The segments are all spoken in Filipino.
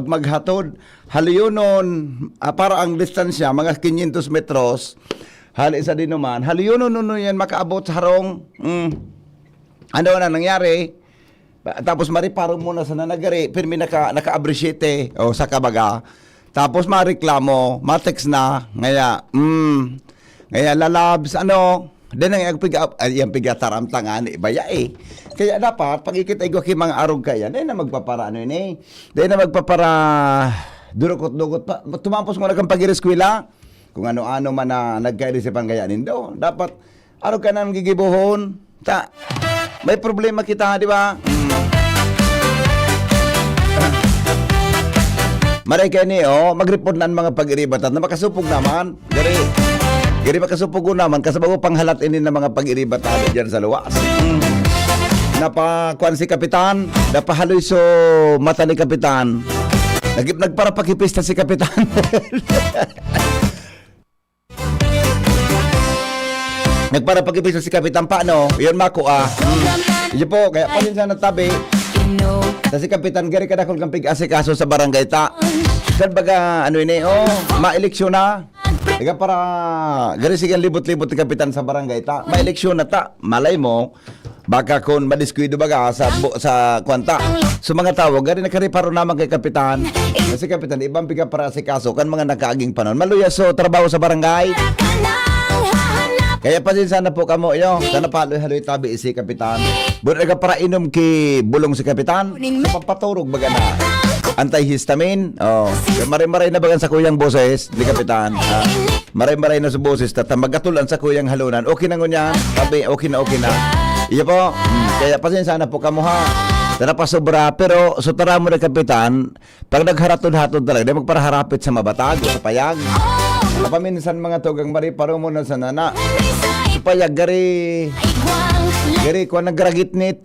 maghatod. Haliyunon, para ang distansya, mga 500 metros, hali sa dinuman. Haliyunon nun yan makaabot sa harong. Ano na nangyari? Tapos mariparo muna sa nanagari, pero may naka-abrishite o sa kabaga. Tapos mareklamo, matext na, ngaya lalabs, din ang yung pigataramtangan, ibaya eh. Kaya dapat, pag ikita ko mga arog kaya, dahil na magpapara, dahil na magpapara, durukot-dukot pa, tumampos mo na kang pag-ireskwila, kung ano-ano man na nagkairisipan kaya nindo. Dapat, arog ka na gigibuhon, may problema kita, di ba? Maray kayo mag-report na mga pag-iribatan na makasupog naman. Gari makasupog ko naman kasi bago panghalat ini ng mga pag-iribatan dyan sa luwas. Napakuan si Kapitan, napahaloy so mata ni Kapitan. Nagparapakipista si Kapitan. Nagparapakipista si Kapitan, paano? Yun mako Iyon po, kaya paminsan na tabi. Kasi Kapitan, gari kada kung kampig asikaso sa barangay ta. Saan baga, ma-eleksyon na. Ika para, gari sigang libot-libot ni Kapitan sa barangay ta. Ma-eleksyon na ta. Malay mo, baka kung madiskwido baga sa kwanta. So mga tao, gari nakariparo naman kay Kapitan. Kasi Kapitan, ibang piga para asikaso kan mga nakaaging panon. Maluya so, trabaho sa barangay. Kaya pasinsan na po kamo sana paloy-haloy tabi si Kapitan. Buwan ka para inom ki bulong si Kapitan. Sa papaturog baga na antihistamine. Maray-maray na bagan sa kuyang boses ni Kapitan. Maray-maray na sa boses magatulan sa kuyang halunan. Okay na ngunyan. Sabi, okay na. Iyo po. Kaya pasinsan na po kamo ha. Sana pa sobra, pero sutara mo na Kapitan, pag nagharatod-hatod talaga, di magparaharapit sa mabatag o sa payag. Paminsan mga tugang mariparo mo na sa nana. Sa payag, gari, kuha nagragitnit.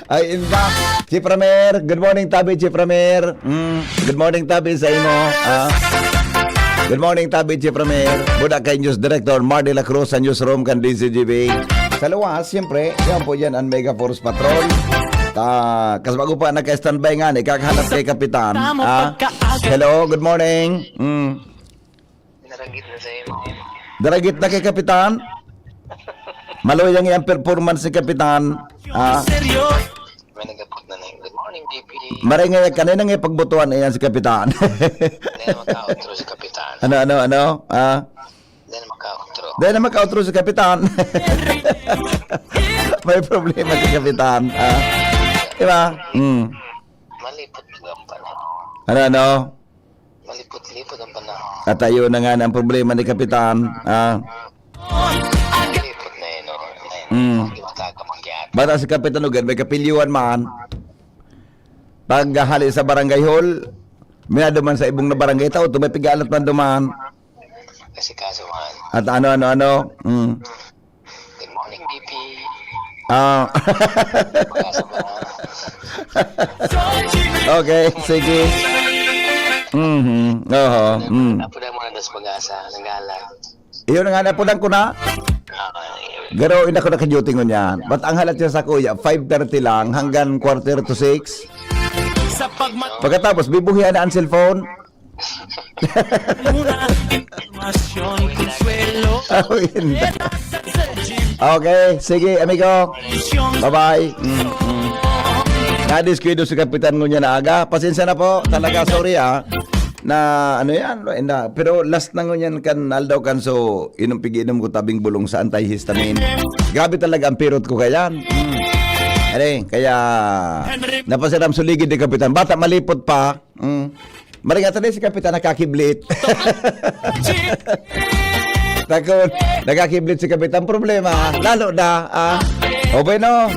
Ay, inda. Chief Ramer, good morning Tabi, Chief Ramer. Good morning Tabi sa ino. Good morning, Tabi Chief Ramer. Budak kay News Director Mar de la Cruz sa Newsroom kan DCGB. Sa luwas, siyempre, yan po yan ang Mega Force Patrol. Kasi bago pa naka-standby nga, ikakahanap kay Kapitan. Hello, good morning. Daragit na sa imo. Daragit na kay Kapitan? Maloy ang performance ni Kapitan. May nagapot na good morning, DP. Maray nga, kanina nga pagbutuan na yan si Kapitan. Hindi na maka-outro si Kapitan. Ano? Hindi na maka-outro. Dahil na maka-outro si Kapitan. May problema si Kapitan. Diba? Malipot ang panahon. Ano? Malipot-lipot ang panahon. At ayun na nga ang problema ni Kapitan. Malipot na yun. Hindi mataka mangyari. Bata si Kapitan Ugan, may kapilyuan man. Pag hali sa barangay hall, may duman sa ibong na barangay tao, may pigalat man duman. Kasi kasuhan. At ano? Good morning, DP. Okay, sige. Apo na muna das pag-asa, nagala. Iyon nga napunan ko na. Garo, ina ko naka-duty ngon yan. Ba't ang halat niya sa kuya, 5:30 lang hanggang 5:45. Pagkatapos, bibuhian na ang cellphone. Okay, sige, amigo. Bye-bye. Nadiskwido si Kapitan ngon na aga. Pasensya na po. Talaga, sorry na yan, pero last na ngunyan kan aldaw kan so inom ko tabing bulong sa antihistamine. Grabe talaga ang pirot ko kayan. Kaya napasiram suligid ni Kapitan. Bata malipot pa. Maringatan si Kapitan nakakiblit. Takot, nakakiblit si Kapitan. Problema, lalo na. O bueno,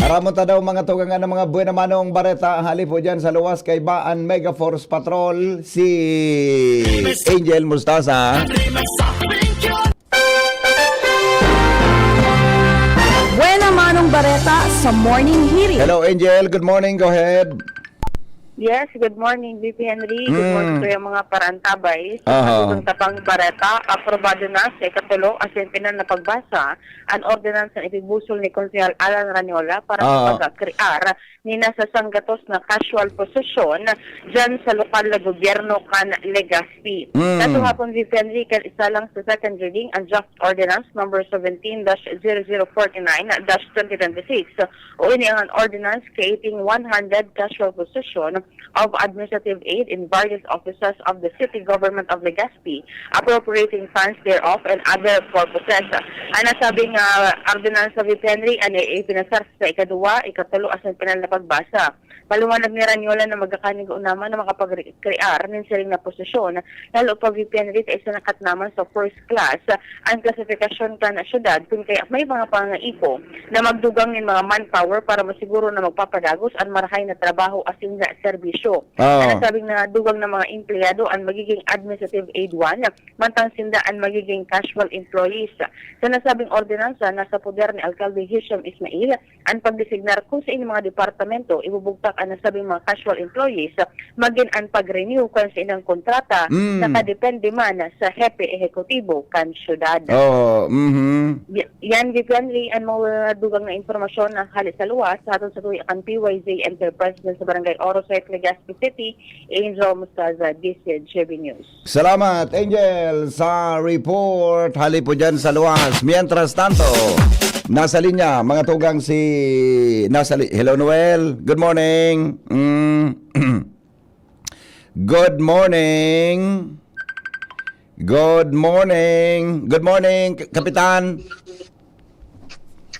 Aramonta daw mga tugang ng mga buwan naman ng bareta ang halip po dyan sa luwas kay Baan Mega Force Patrol si Angel Mustasa. Buena manong bareta sa morning hearing. Hello Angel, good morning, go ahead. Yes, good morning, VP Henry. Good morning sa mga parantabay. Aha. Sa tapang bareta, aprobado na sa ikatulo asin pinan na pagbasa ang ordinance na ibibusol ni Konsehal Alan Ranyola para Ah. sa pagkakrear ni nasa sanggatos na casual posisyon dyan sa lokal na gobyerno kan Legazpi. Kaso hapon, VP Henry, isa lang sa second reading ang draft ordinance number 17-0049-2026 o ini ang ordinance creating 100 casual position of administrative aid in various offices of the city government of Legazpi, appropriating funds thereof and other purposes. Ang nasabing ordinance sa VP Henry ay ipinasar sa ikadua, ikatulo asan pinal na pagbasa. Paluwanag ni Ranyola na magkakanig naman na makapag-crear ng siling na posisyon, lalo pa VP Henry ta isa nakat naman sa first class ang klasifikasyon ka na syudad kung kaya may mga pangaipo na magdugang ng mga manpower para masiguro na magpapadagos ang marahay na trabaho asin na serbisyo. Ang nasabing na dugang ng mga empleyado ang magiging administrative aid 1, mantang sinda ang magiging casual employees. Sa nasabing ordinansa, nasa poder ni Alcalde Hisham Ismail ang pagdesignar kung sa inyong mga departamento ibubugtak ang nasabing mga casual employees maging ang pag-renew kan sa inyong kontrata nakadepende man sa hepe ehekutibo kan syudad. Yan, VP Henry, ang mga dugang na informasyon na halis sa luwas sa atong sa tuwi ang PYZ Enterprise sa Barangay Orosite, Legazpi City, Angel Mustaza, DCJB News. Salamat, Angel, sa report. Hali po dyan sa luwas. Mientras tanto, nasa linya, mga tugang Hello, Noel. Good morning. Good morning. Good morning. Good morning, Kapitan.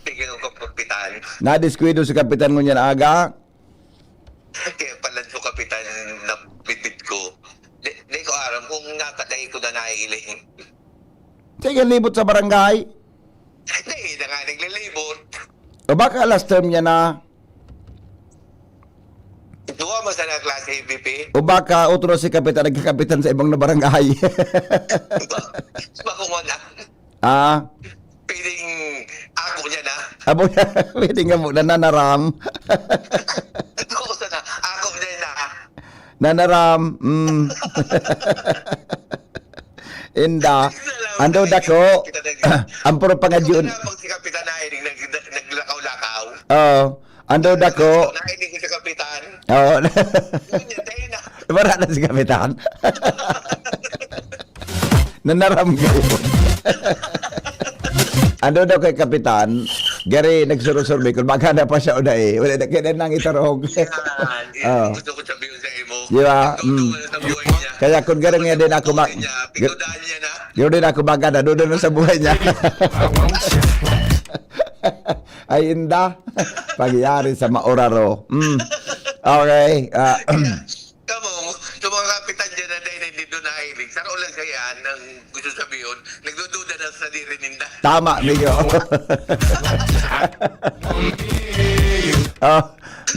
Tigil ko, Kapitan. Nadiskuido si Kapitan ngunyan aga. Kaya pala ito, Kapitan, na bitbit ko. Di ko aram kung nakatay ko na naiilihing. Sige, libot sa barangay. Hindi na nga naglilibot. O baka last term niya na. Duwa mo sa na klase, VP. O baka otro si Kapitan, nagkakapitan sa ibang na barangay. Bako mo na. Piling ako niya na. Abo niya, pwede nga mo na nanaram. Ako sa na. Ako niya na. Nanaram. Inda. Ando dako. Ampuro pangadyon. Pag si Kapitan nailing, naglakaw-lakaw. Ando dako. Nailing si Kapitan. Ganyan, tayo na. Wala na si Kapitan. Nanaram kayo. Ando daw kay Kapitan, gari nagsurusur kung maganda pa siya una eh. Wala na kaya nang itarong. Gusto ko sabihin sa imo. Di ba? Sa buhay niya. Kaya kung gari nga din ako Pigudaan niya na. yun din ako maganda, doon na sa buhay niya. Ay, inda. Pagyari sa maoraro. Okay. Kamo, sa mga kapitan dyan na dahil hindi doon nahilig, saro lang kaya ang gusto sabihin, nagdududa na sa diri ninda. Tama, medyo.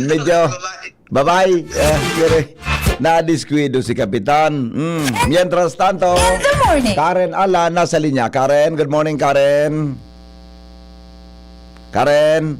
Medyo. Bye-bye. Na-disquido si Kapitan. Mientras tanto, Good morning. Karen Ala nasa linya. Karen, good morning, Karen. Karen.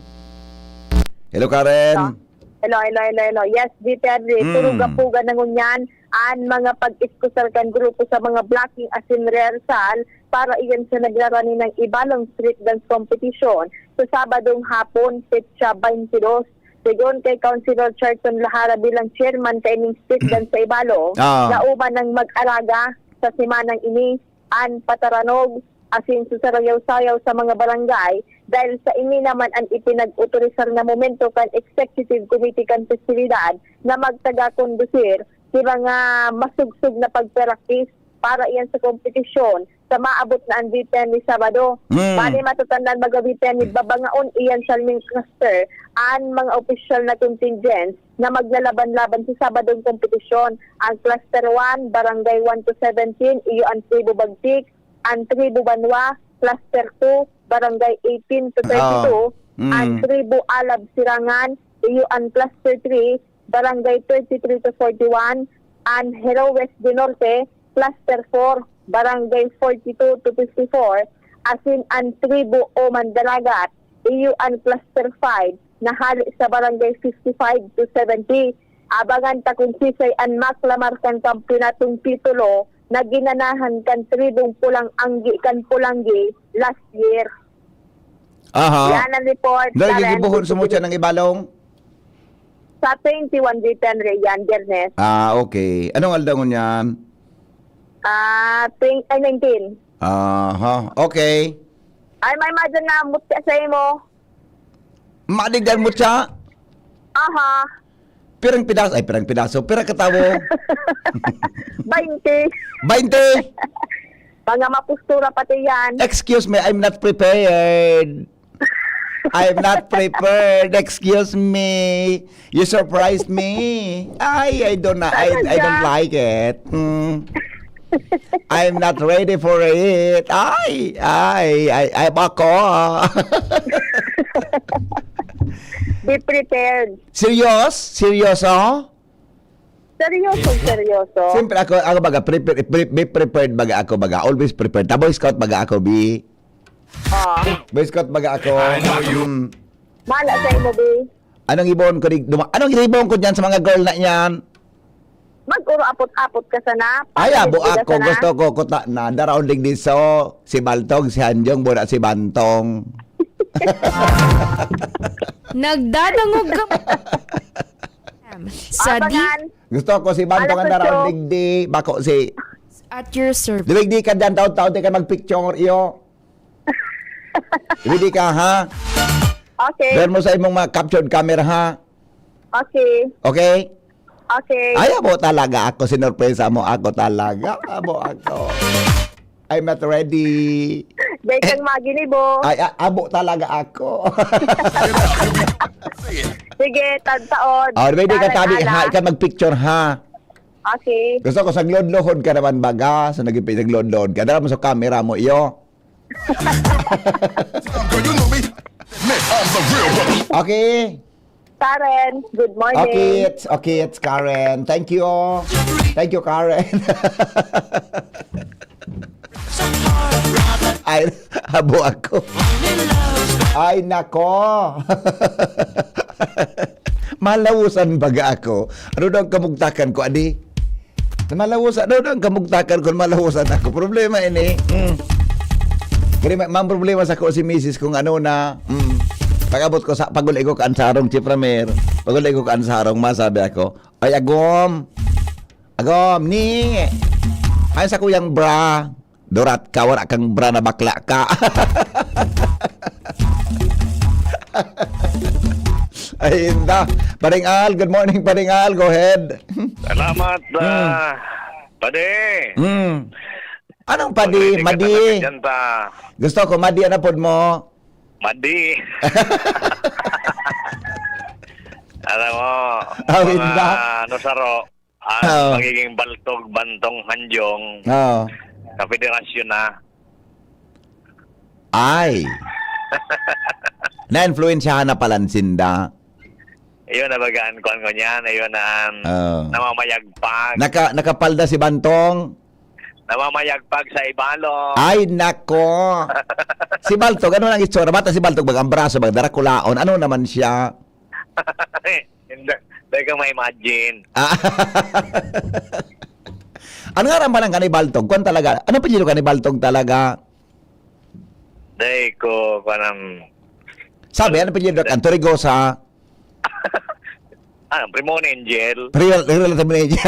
Hello, Karen. Hello. Yes, VP Henry, turugapugan ng unyan ang mga pag-iskusal kan grupo sa mga blocking asin rehearsal para iyan sa nagrarani ng Ibalong Street Dance Competition sa Sabadong hapon, Petsa 22. Sigon kay Councilor Charlton Lahara bilang chairman kay ning Street Dance sa Ibalo, nauban ng mag-araga sa simanang ini an pataranog asin susarayaw-sayaw sa mga barangay dahil sa ini naman ang ipinag-utorisar na momento kan Executive Committee kan Festividad na magtaga-kondusir sila nga masugsug na pagpractice para iyan sa kompetisyon sa maabot na ang VPN ni Sabado. Bali matatandaan mag-VPN ni babangaon iyan sa ming cluster ang mga official na contingents na maglalaban-laban sa Sabadong kompetisyon. Ang cluster 1, barangay 1 to 17, iyo ang Tribu Bagtik, ang Tribu Banwa, cluster 2, barangay 18 to 32, ang Tribu Alab Sirangan, iyo ang cluster 3, barangay 33 to 41, ang Hero West de Norte, cluster 4, barangay 42 to 54, asin ang Tribu Oman Dalagat, iyo ang cluster 5, na hali sa barangay 55 to 70, Abangan ta kung sisay an maklamar kan kampionatong titulo na ginanahan kan tribong pulanggi last year. Aha. Yan ang report. Dahil Karen. gibuhon sumutya ng ibalong? Sa 21 Dependre yan, Gernes. Okay. Anong aldangon yan? 19. Aha. Okay. Ay, may madyan na mutya sa imo. Madigdan mo siya? Aha. Pirang pidaso. Pirang katawo? 20. 20! Mga mapustura pati yan. Excuse me, I'm not prepared. I'm not prepared. Excuse me. You surprised me. I don't like it. I'm not ready for it. I'm ako. Be prepared. Seryoso? Seryoso. Siyempre ako baga, be prepared baga ako baga. Always prepared. Boy Scout baga ako, B. Boy Scout baga ako. Mala sa imo, be. Anong ibon ko dyan sa mga girl na yan? Mag-uro apot-apot ka sana. Ay, abo Pagkakita ako. sana. Gusto ko kuta na. Daraon din diso. Si Baltong, si Hanjong, bura si Bantong. Nagdadangog ka. Sa di Abangan. Gusto ko si Bantong ang Alas daraon 8. digdi. Bako si... at your service. Di ka dyan taon-taon di ka magpicture iyo. Di ka ha? Okay. Meron mo sa imong mga captured camera ha? Okay. Okay? Okay. Ay, abo talaga ako. Sinurpresa mo ako talaga. Abo ako. I'm not ready. Day kang maginibo. Ay, abo talaga ako. Sige, tagtaon. Oh, ready ka tabi Ala. ha? Ikaw magpicture ha? Okay. Gusto ko sa glod-lohod ka naman baga. Sa nag-glod-lohod ka. Dala mo sa camera mo iyo. Okay. Karen, good morning. Okay, it's Karen. Thank you. Thank you, Karen. Ay, habo ako. Ay, nako. Malawusan baga ako. Ano daw ang kamugtakan ko, adi? Malawusan. Ano daw ang kamugtakan ko, malawusan ako. Problema ini. Kaya may problema sa ko si Mrs. kung ano na. Pag-abot ko sa pagulay ko kansarong Chipramer. Pagulay ko kansarong masabi ako, ay agom, ni. Ay sa kuyang bra. Dorat ka, wala kang bra na bakla ka. Ay, hindi. Paring Al, good morning, Paring Al. Go ahead. Salamat, Pade. Anong padi? Madi. Gusto ko, madi na pod mo. Madi. Alam mo, Hindi. ano saro, magiging baltog, bantong, hanjong, Oo. sa federasyon na. Ay. Na-influensyahan na palansinda. Iyon na bagaan ko niyan, iyon na namamayagpag. Nakapalda si Bantong. Namamayagpag sa ibalo. Ay, nako. Si Baltog, ano nang itsura? Bata si Baltog, bagang braso, bagang darakulaon. Ano naman siya? Hindi ka ma-imagine. Ano nga naman ang kanay Baltog? Kung talaga, ano pa dito kanay Baltog talaga? Hindi ko, kanang... Sabi, ano pa dito? Anturigosa. Primon Angel. Relative na niya.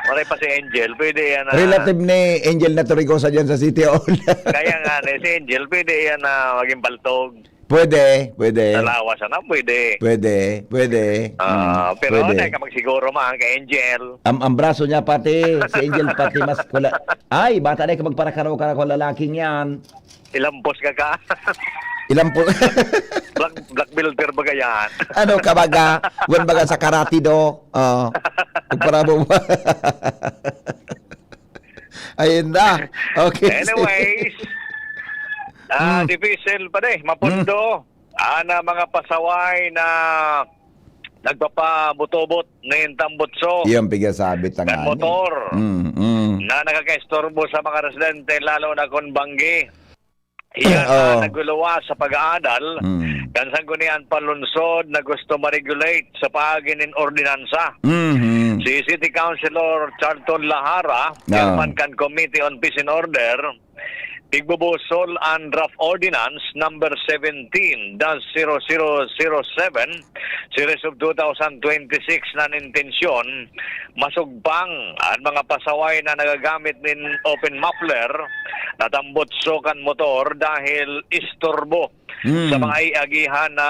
Maray pa si Angel, pwede yan na... Relative ni Angel na Turigosa dyan sa City Hall. Kaya nga, si Angel, pwede yan na maging baltog. Pwede. Dalawa sana, pwede. Pwede. Pero pwede. hindi ka magsiguro man kay Angel. Ang braso niya pati, si Angel pati mas kula. Ay, bata na ka magparakaraw ka ko lalaking yan. Ilampos ka. Ilan po? Black builder ba yan? Ano ka baga? Wan baga sa karate do? Para mo ba? Ayun na. Okay. Anyways, Divisel pa rin, mapundo. Na mga pasaway na nagpapabutobot na yung tambutso. Yung pigasabit ang ng motor. Na nakaka-istorbo sa mga residente, lalo na kung banggi. Iyan Oo. naguluwa sa pag-aadal Gansan ko niyan palunsod na gusto ma-regulate sa paginin ordinansa. Mhm. Si City Councilor Charlton Lahara, Chairman kan Committee on Peace and Order, tigbubusol ang draft ordinance number 17-0007 series of 2026 na intensyon masugbang ang mga pasaway na nagagamit ng open muffler na tambutso-kan motor dahil istorbo sa mga iagihan na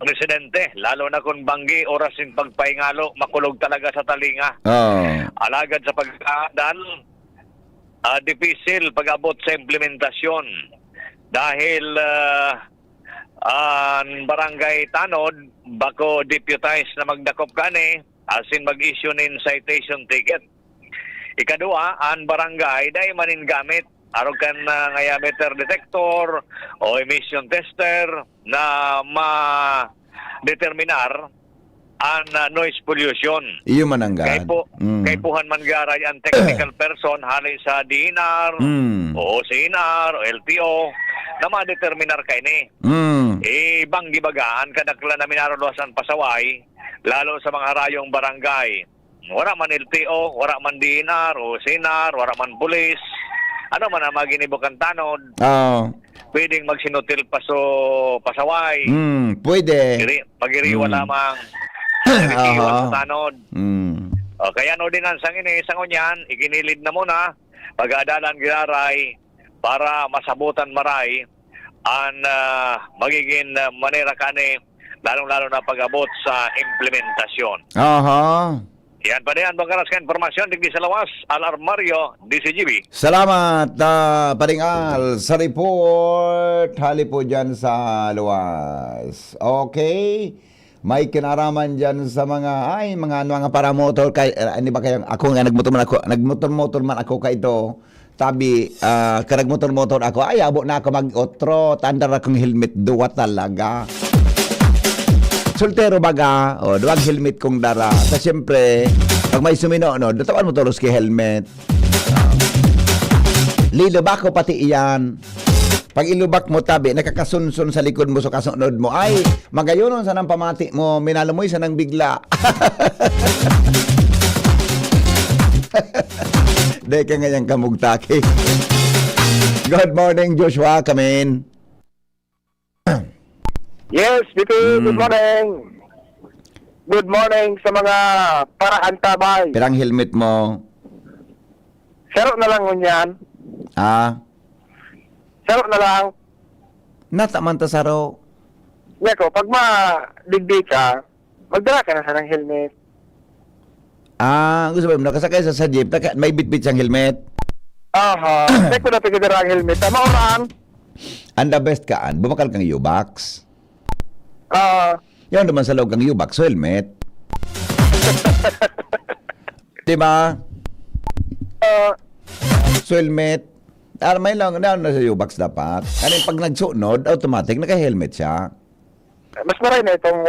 residente, lalo na kung banggi oras in pagpahingalo, makulog talaga sa talinga. Oh. Alagad sa pagkakadal, dipisil pag-abot sa implementasyon dahil ang barangay Tanod bako deputize na magdakop kani asin mag-issue nin citation ticket. Ikadua, ang barangay dahil manin gamit araw kan ngaya meter detector o emission tester na ma-determinar ang noise pollution. Iyo mananggad. Kay puhan man garay ang technical person hali sa DNR o CNR o LTO na ma-determinar kay ni. Ibang gibagaan kadakla na minaruluasan pasaway lalo sa mga rayong barangay. Wala man LTO, wala man DNR o CNR, wala man pulis. Ano man ang maginibukan tanod. Pwedeng magsinutil pasaway. Pwede. Magiriwa lamang. Iwan sa tanod. O, kaya no din ang sangini, sangunyan, iginilid na muna, pag-aadalan giraray para masabutan maray ang magiging manera kani, lalong-lalo na pag-abot sa implementasyon. Yan pa din, bangkaras ka informasyon, digdi sa lawas, Alarmario, DCGB. Salamat, Paringal, sa report. Hali po dyan sa luwas. Okay. May kinaraman dyan sa mga paramotor. Hindi ba kayang, ako nga nagmotor man ako ka ito. Tabi, karagmotor-motor ako. Ay, abo na ako mag-otro. Tandar akong helmet, duwa talaga. Soltero baga, duwag helmet kong dara. Sa siyempre, pag may sumino, datawan mo tulos kay helmet. Lilubak ko pati iyan. Pag ilubak mo tabi, nakakasunsun sa likod mo sa kasunod mo. Ay, magayonon sa nang pamati mo, minalamoy sa nang bigla. Dahil ka ngayang kamugtaki. Good morning, Joshua. Come in. Yes, good morning. Good morning sa mga paraantabay. Pirang helmet mo? Sero na lang ngunyan. Sero na lang. Nataman ta saro. Yako, pag madigdi ka, magdala ka na sa ng helmet. Gusto mo, nakasakay sa jeep, may bit-bit siyang helmet. Aha. Teko na pigidara ang helmet. Mauraan. And the best kaan, bumakal kang U-box. Yan naman sa loob kang U-box, so helmet. Diba? So helmet. May lang na sa U-box dapat. Ano yung pag nagsunod, automatic, naka-helmet siya. Mas maray na itong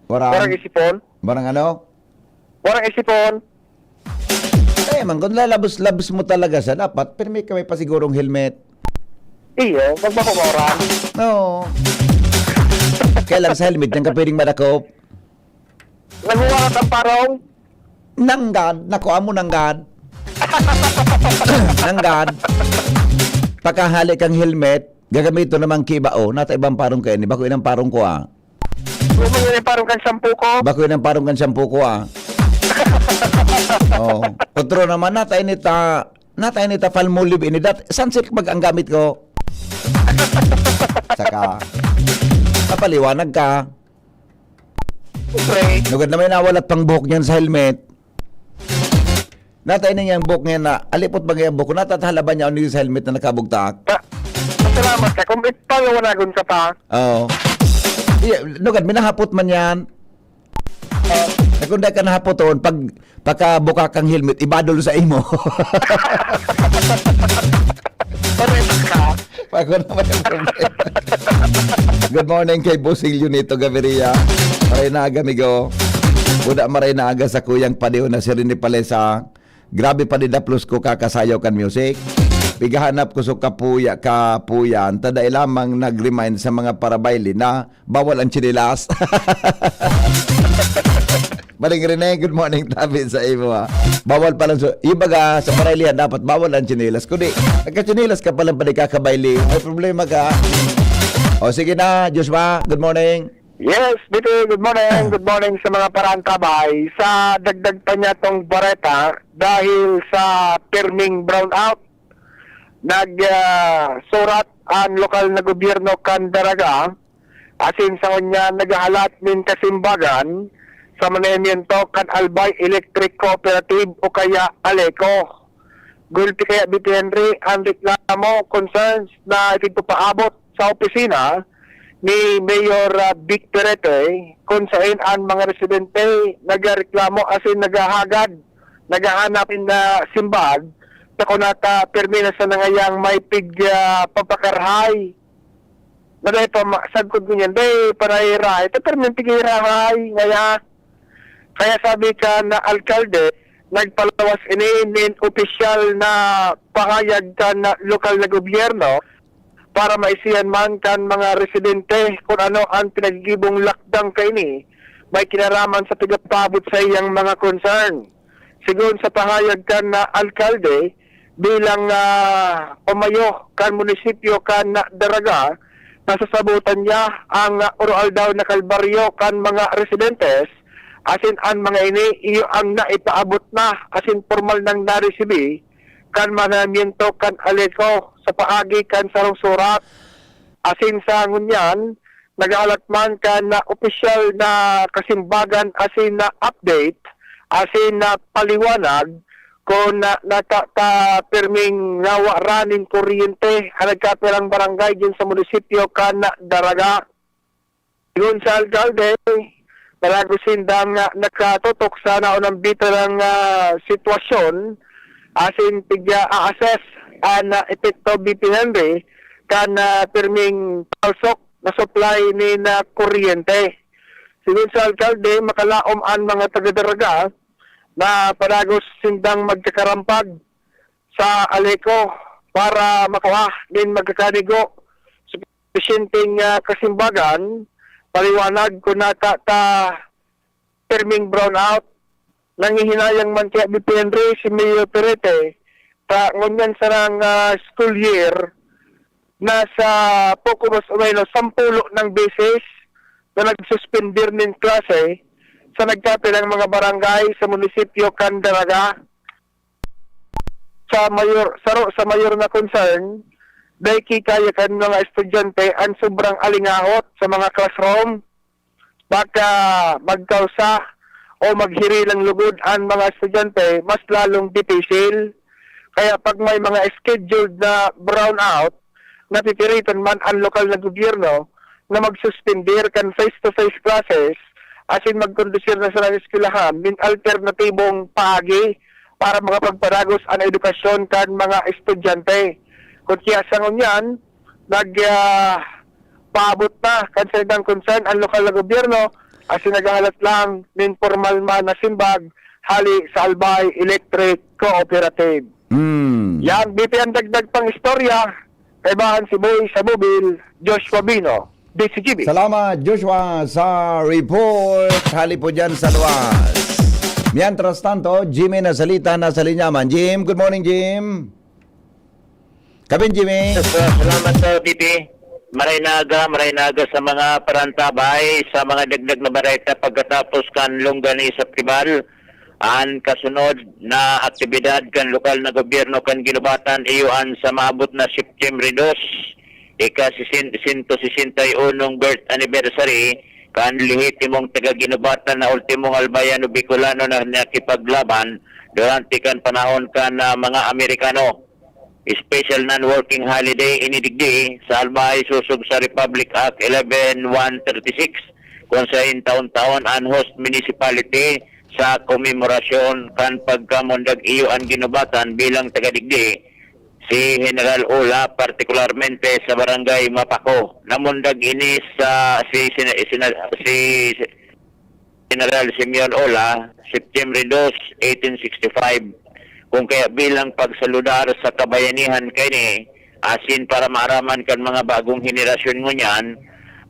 warang isipon. Warang ano? Warang isipon. Man, kung lalabos mo talaga sa dapat, pero may kami pa sigurong helmet. Iyo, pag bako mauraan. No. Kailan sa helmet nang ka pwedeng madakop? Naghuwangat ang parong. Nanggad. Nakuha mo nanggad. Nanggad. Pagkahali kang helmet, gagamito naman kibao. Nata ibang parong kayo. Bako inang parong ko Bumili yung parong kan shampoo ko. Bako inang parong kan shampoo ko Otro naman nata inita palmolive inidat. Sunsilk bag ang gamit ko. Saka kapaliwanag ka. Okay. Nugad naman nawalat pang buhok niyan sa helmet. Natay na niyang buhok niya na alipot ba ngayang buhok? Natatahalaban niya sa helmet na nakabugtak. Salamat ka. Kung ipangawanagon ka pa. Nugad, minahapot man yan. Kung dahil ka nahapoton, pagkabuka kang helmet, ibadol sa imo. Pagko naman yung problema. Good morning kay Bossing Junito Gaviria. Maray na aga, migo. Buda maray na aga sa kuyang padiho na si Rini Palesa. Grabe pa din plus ko kakasayaw kan music. pigahanap ko sa kapuyan, taday lamang nag-remind sa mga parabayli na bawal ang chinilas. Maling Rene, good morning tabi sa imo ha. Bawal pa lang ibaga sa parailihan dapat bawal ang chinilas. Kundi nagka-chinilas ka pa lang pa kakabayli, may problema ka. O sige na, Joshua, good morning. Yes, Bito, good morning. Good morning sa mga parantabay. Sa dagdag pa niya tong Bareta, dahil sa perming brownout, nagsurat ang lokal na gobyerno kan Daraga, asin sa kanya naghahalat min kasimbagan sa manemiento kan Albay Electric Cooperative o kaya Aleco. Gulpi kaya Bito Henry ang reklamo concerns na ipagpapaabot sa opisina ni Mayor Vic Perete kung saan ang mga residente nagreklamo asin naghahanapin na simbag na kunata permina sa nangayang may papakarhay na dahil pa sagkod ko niyan day panayra ito permin tigirahay kaya sabi ka na alkalde nagpalawas inin opisyal na pahayag ka na lokal na gobyerno para maisiyan man kan mga residente kung ano ang pinagigibong lakdang kaini, may kinaraman sa tigapabot sa iyang mga concern. Sigun sa pahayag kan na alkalde, bilang umayo kan munisipyo kan na Daraga, nasasabutan niya ang oral daw na kalbaryo kan mga residentes, asin ang mga ini, iyo ang naipaabot na, asin formal nang naresibi, kan manamiento kan Aleco sa paagi kan sarong surat asin sa ngunyan nagahalat man kan na opisyal na kasimbagan asin na update asin na paliwanag kung perming nawa ranin kuryente ang nagkaperang barangay din sa munisipyo kan na Daraga. Yun sa alkalde nalagusin dang nakatutok sa naunang bito ng sitwasyon asin tigya a-assess ang epekto BP Henry kan perming palsok na supply ni na kuryente. Sigun sa alkalde, makalaom ang mga taga-Daraga na padagos sindang magkakarampag sa Aleco para makuha din magkakanigo sufficienting kasimbagan paliwanag kung perming brownout nangihinayang man kaya BP Henry si Mayor Perete ta ngunyan sarang school year nasa poco mas o menos 10 ng beses na nagsuspendir ng klase sa nagkapilang mga barangay sa munisipyo kan Daraga. Sa mayor na concern dahil kikaya kan mga estudyante ang sobrang alingahot sa mga classroom baka magkausa o maghirilang lugod ang mga estudyante, mas lalong dipisil. Kaya pag may mga scheduled na brownout, napipiritan man ang lokal na gobyerno na magsuspendir kan face-to-face classes asin magkondusir na sa eskwelahan min alternatibong paagi para makapagparagos ang edukasyon kan mga estudyante. Kung kaya sa ngunyan, paabot na kan sa concern ang lokal na gobyerno asin naghahalat lang min formal man na simbag hali sa Albay Electric Cooperative. Yan, BP ang dagdag pang istorya. Kaibahan si Boy sa Bubil, Joshua Bino, DCGB. Salamat Joshua sa report. Hali po dyan sa luwas. Mientras tanto, Jimmy nasalita na sa linyaman. Jim, good morning Jim. Kabin Jimmy. Salamat sa BP. Maray naga sa mga parantabay, sa mga dagdag na bareta pagkatapos kan Longganisa sa Tribal. Ang kasunod na aktibidad kan lokal na gobyerno kan ginubatan iyon sa maabot na September 2, ika-161 birth anniversary kan lehitimong taga-ginubatan na ultimong albayano Bicolano na nakipaglaban durante kan panahon kan mga Amerikano. Special non-working holiday inidigdi sa Albay susog sa Republic Act 11136 kung sa taon-taon ang host municipality sa komemorasyon kan pagkamundag iyo ang ginubatan bilang tagadigdi si General Ola partikularmente sa barangay Mapako. Namundag ini sa si General Simeon Ola September 2, 1865 kung kaya bilang pagsaludar sa kabayanihan kini asin para maaraman kan mga bagong henerasyon mo niyan,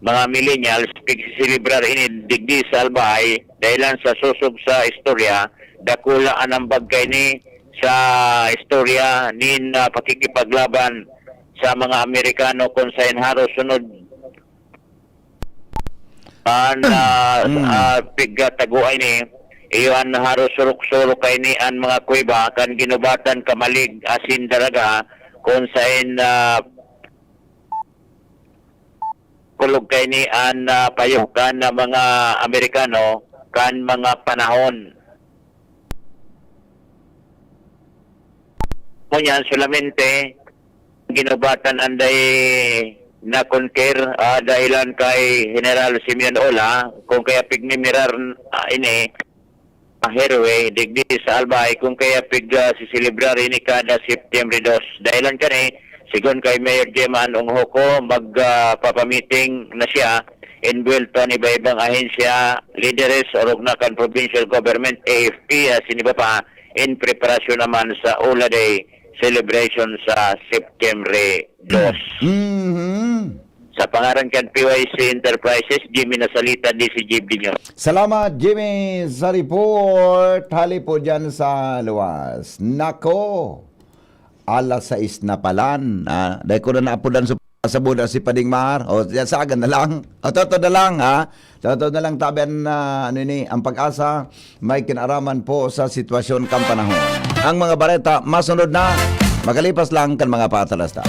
mga millennials, pagsisilibrar ini digdi sa albay, dahilan sa susub sa istorya, dakula ang bagay ni sa istorya nin pakikipaglaban sa mga Amerikano kung sa inharo sunod pigtaguay ni iyon haro surok-surok kay ni an mga kuweba kan ginubatan kamalig asin daraga kung sa kulog kay ni an payukan na mga Amerikano kan mga panahon. Ngunyan solamente ginubatan anday na conquer dahilan kay General Simeon Ola kung kaya pigmimirar ini herwe digdi sa albay kung kaya sisilibrar ini kada September 2 dahilan kani sigon kay Mayor Jeman Unghoko magpapamiting na siya inbuelto ni ibang ahensya leaders o rugnakan provincial government AFP siniba pa in preparasyon naman sa Ola Day celebration sa September 2. Sa pangaran kan PYC Enterprises, Jimmy Nasalita, DCGB News. Salamat, Jimmy, sa report. Hali po dyan sa luwas. Nako, alas 6 na palan. Dahil ko na naapudan sa buda si Pading Mar. O, yan sa agan na lang. O, toto na lang, ha? Toto na lang tabian na, ang pag-asa, may kinaraman po sa sitwasyon kang panahon. Ang mga bareta, masunod na. Makalipas lang kan mga patalasta.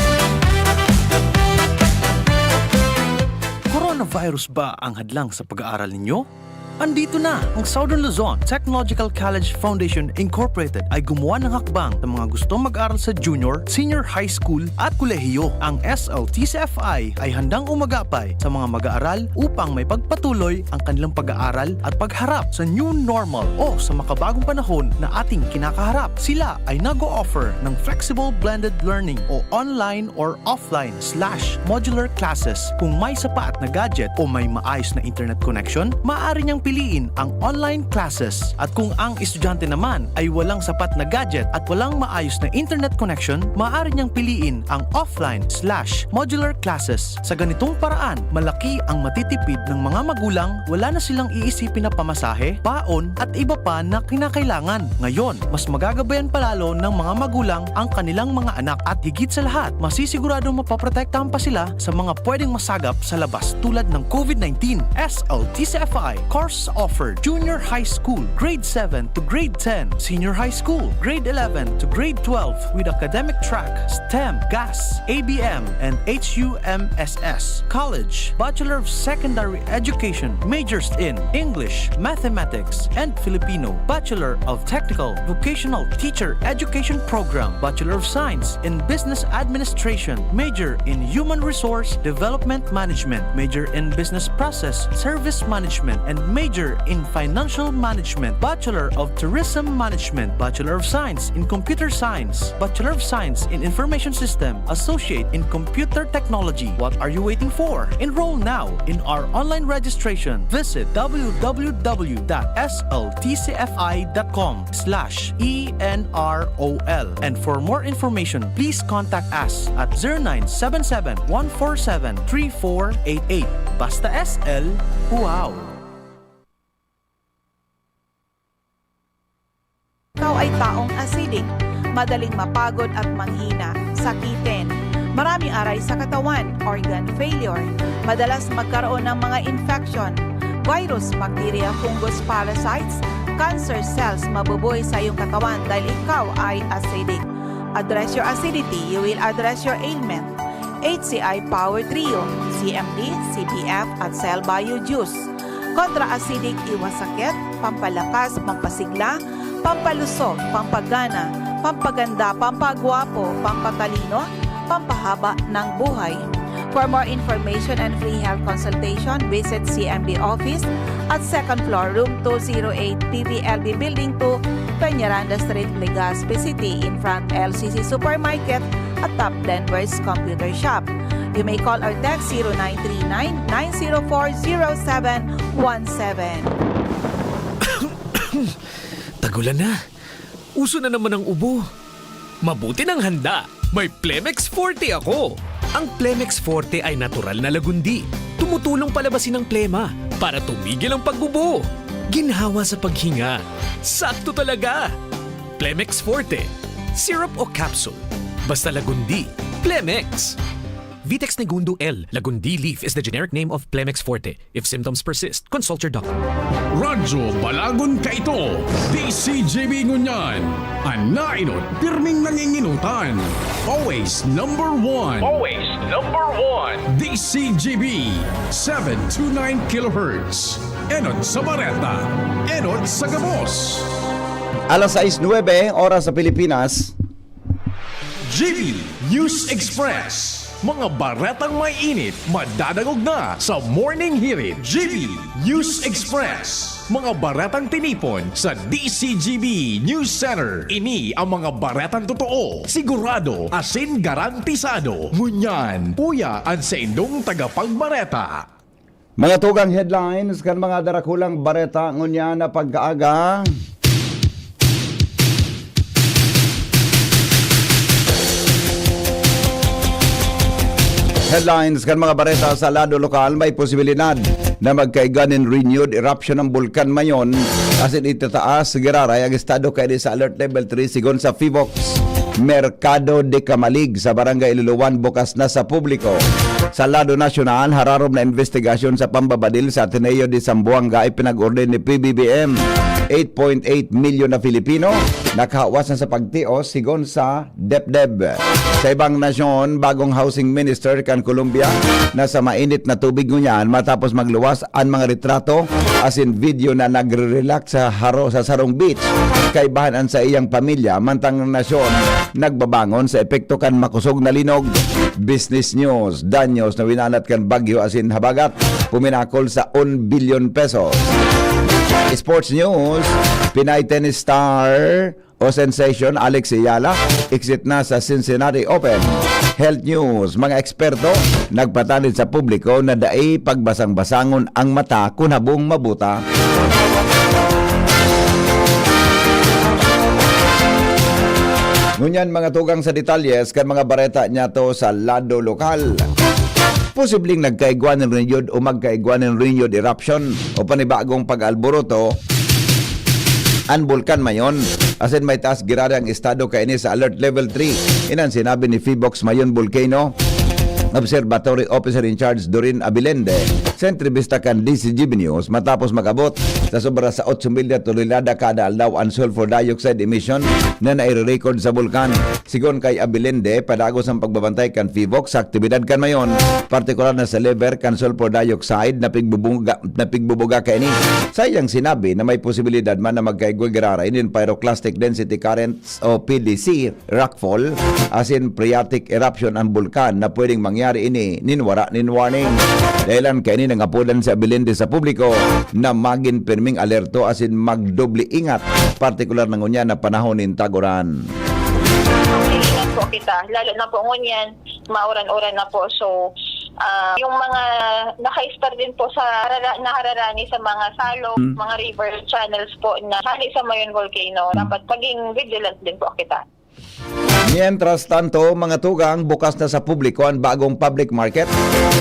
Coronavirus ba ang hadlang sa pag-aaral ninyo? Andito na ang Southern Luzon Technological College Foundation Incorporated ay gumawa ng hakbang sa mga gustong mag-aral sa junior, senior high school at kolehiyo. Ang SLTCFI ay handang umagapay sa mga mag-aaral upang may pagpatuloy ang kanilang pag-aaral at pagharap sa new normal o sa makabagong panahon na ating kinakaharap. Sila ay nag-o-offer ng flexible blended learning o online or offline/modular classes. Kung may sapat na gadget o may maayos na internet connection, maaari niyang piliin ang online classes. At kung ang estudyante naman ay walang sapat na gadget at walang maayos na internet connection, maaari niyang piliin ang offline/modular classes. Sa ganitong paraan, malaki ang matitipid ng mga magulang, wala na silang iisipin na pamasahe, baon at iba pa na kinakailangan. Ngayon, mas magagabayan palalo ng mga magulang ang kanilang mga anak at higit sa lahat, masisiguradong mapaprotektahan pa sila sa mga pwedeng masagap sa labas tulad ng COVID-19. SLTCFI course offered junior high school, grade 7 to grade 10, senior high school, grade 11 to grade 12 with academic track, STEM, GAS, ABM, and HUMSS. College, Bachelor of Secondary Education, majors in English, Mathematics, and Filipino. Bachelor of Technical Vocational Teacher Education Program, Bachelor of Science in Business Administration, major in Human Resource Development Management, major in Business Process Service Management, and major in Financial Management, Bachelor of Tourism Management, Bachelor of Science in Computer Science, Bachelor of Science in Information System, Associate in Computer Technology. What are you waiting for? Enroll now in our online registration. Visit www.sltcfi.com/ENROL. And for more information, please contact us at 0977-147-3488. Basta SL, wow! Ikaw ay taong acidic, madaling mapagod at manghina, sakitin, maraming aray sa katawan, organ failure, madalas magkaroon ng mga infection, virus, bacteria, fungus, parasites, cancer cells mabubuhay sa iyong katawan dahil ikaw ay acidic. Address your acidity, you will address your ailment. HCI Power Trio, CMD, CPF at Cell Bio Juice. Kontra-acidic, iwas sakit, pampalakas, pampasigla, pampalusog, pampagana, pampaganda, pampagwapo, pampatalino, pampahaba ng buhay. For more information and free health consultation, visit CMD office at 2nd floor, room 208, PVLB Building 2, Peñaranda Street, Legazpi City, in front LCC Supermarket at Top Denver's Computer Shop. You may call or text 0939-904-0717. 'Tagulan na. 'Di ba? Uso na naman ang ubo. Mabuti ng handa. May Plemex Forte ako. Ang Plemex Forte ay natural na lagundi. Tumutulong palabasin ang plema para tumigil ang pag-ubo. Ginhawa sa paghinga. Sakto talaga. Plemex Forte. Syrup o capsule. Basta lagundi. Plemex. Vitex Negundo L. Lagundi leaf is the generic name of Plemex Forte. If symptoms persist, consult your doctor. Radyo Balagon Kaito, DCGB Ngunyan, Anainot, pirming nanginginutan. Always number one. Always number one. DCGB, 729 kHz. Enot sa Bareta, Enot sa Gabos. Alas 6:09 oras sa Pilipinas. GB News Express. Mga baretang may init, madadagog na sa Morning Hirit. GB News Express. Mga baretang tinipon sa DCGB News Center. Ini ang mga baretang totoo, sigurado, asin garantisado. Ngunyan, puya ang sa indong tagapagbareta. Mga tugang headlines kan mga darakulang bareta ngunya na pagkaaga. Headlines kan mga bareta sa lado lokal, may posibilidad na magkaiganin renewed eruption ng bulkan mayon asin itataas giraray ang estado kay sa alert level 3 sigon sa FIVOX. Merkado de Camalig sa Barangay Iluluan bukas na sa publiko. Sa lado nasyonal, hararom na investigasyon sa pambabadil sa Ateneo de Zamboanga ay pinag-order ni PBBM. 8.8 milyon na Filipino nakahawas na sa pagtios sigon sa DepDep. Sa ibang nasyon, bagong housing minister kan Colombia nasa mainit na tubig ngunyan matapos magluwas ang mga retrato asin video na nagre-relax sa Sarong Beach kay bahanan sa iyang pamilya mantang nasyon nagbabangon sa epekto kan makusog na linog. Business news, danyos na winanat kan bagyo asin habagat puminakol sa 1 billion pesos. Sports news, Pinay tennis star o sensation Alex Ayala exit na sa Cincinnati Open. Health news, mga eksperto nagpatanid sa publiko na daay pagbasang-basangon ang mata kung habong mabuta. Ngunyan mga tugang sa detalyes kan mga bareta niya to sa lado lokal. Posibleng nagkaigwan ng renewed o magkaigwan ng renewed eruption o panibagong pag-alboroto ang bulkan mayon. Asin may taas girada ang estado kay ini sa alert level 3. Inan sinabi ni FIVOX Mayon Volcano Observatory Officer in Charge Doreen Abilende sa entrevista kan DCGB News matapos mag-abot sa sobra sa 8 milya tonelada kada aldaw ang sulfur dioxide emission na nai-record sa bulkan. Sigon kay Abilende, padagos ang pagbabantay kan FIVOX sa aktibidad kan mayon, partikular na sa level kan sulfur dioxide na pigbubuga kay ini. Sayang sinabi na may posibilidad man na magkaigwagirara inin pyroclastic density currents o PDC rockfall asin phreatic eruption ang bulkan na pwedeng mangyari ini ninwara nin warning. Dahilan kay ini nangapudan sa Abilende sa publiko na magin perming alerto asin magdoble ingat, partikular na ngunya na panahon nin taguran. Ingat po kita, lalo na po ngunyan, mauran-uran na po. So, yung mga naka-star din po sa nahararani sa mga salong, mga river channels po na hali sa Mayon Volcano, dapat maging vigilant din po kita. Mientras tanto, mga tugang, bukas na sa publiko ang bagong public market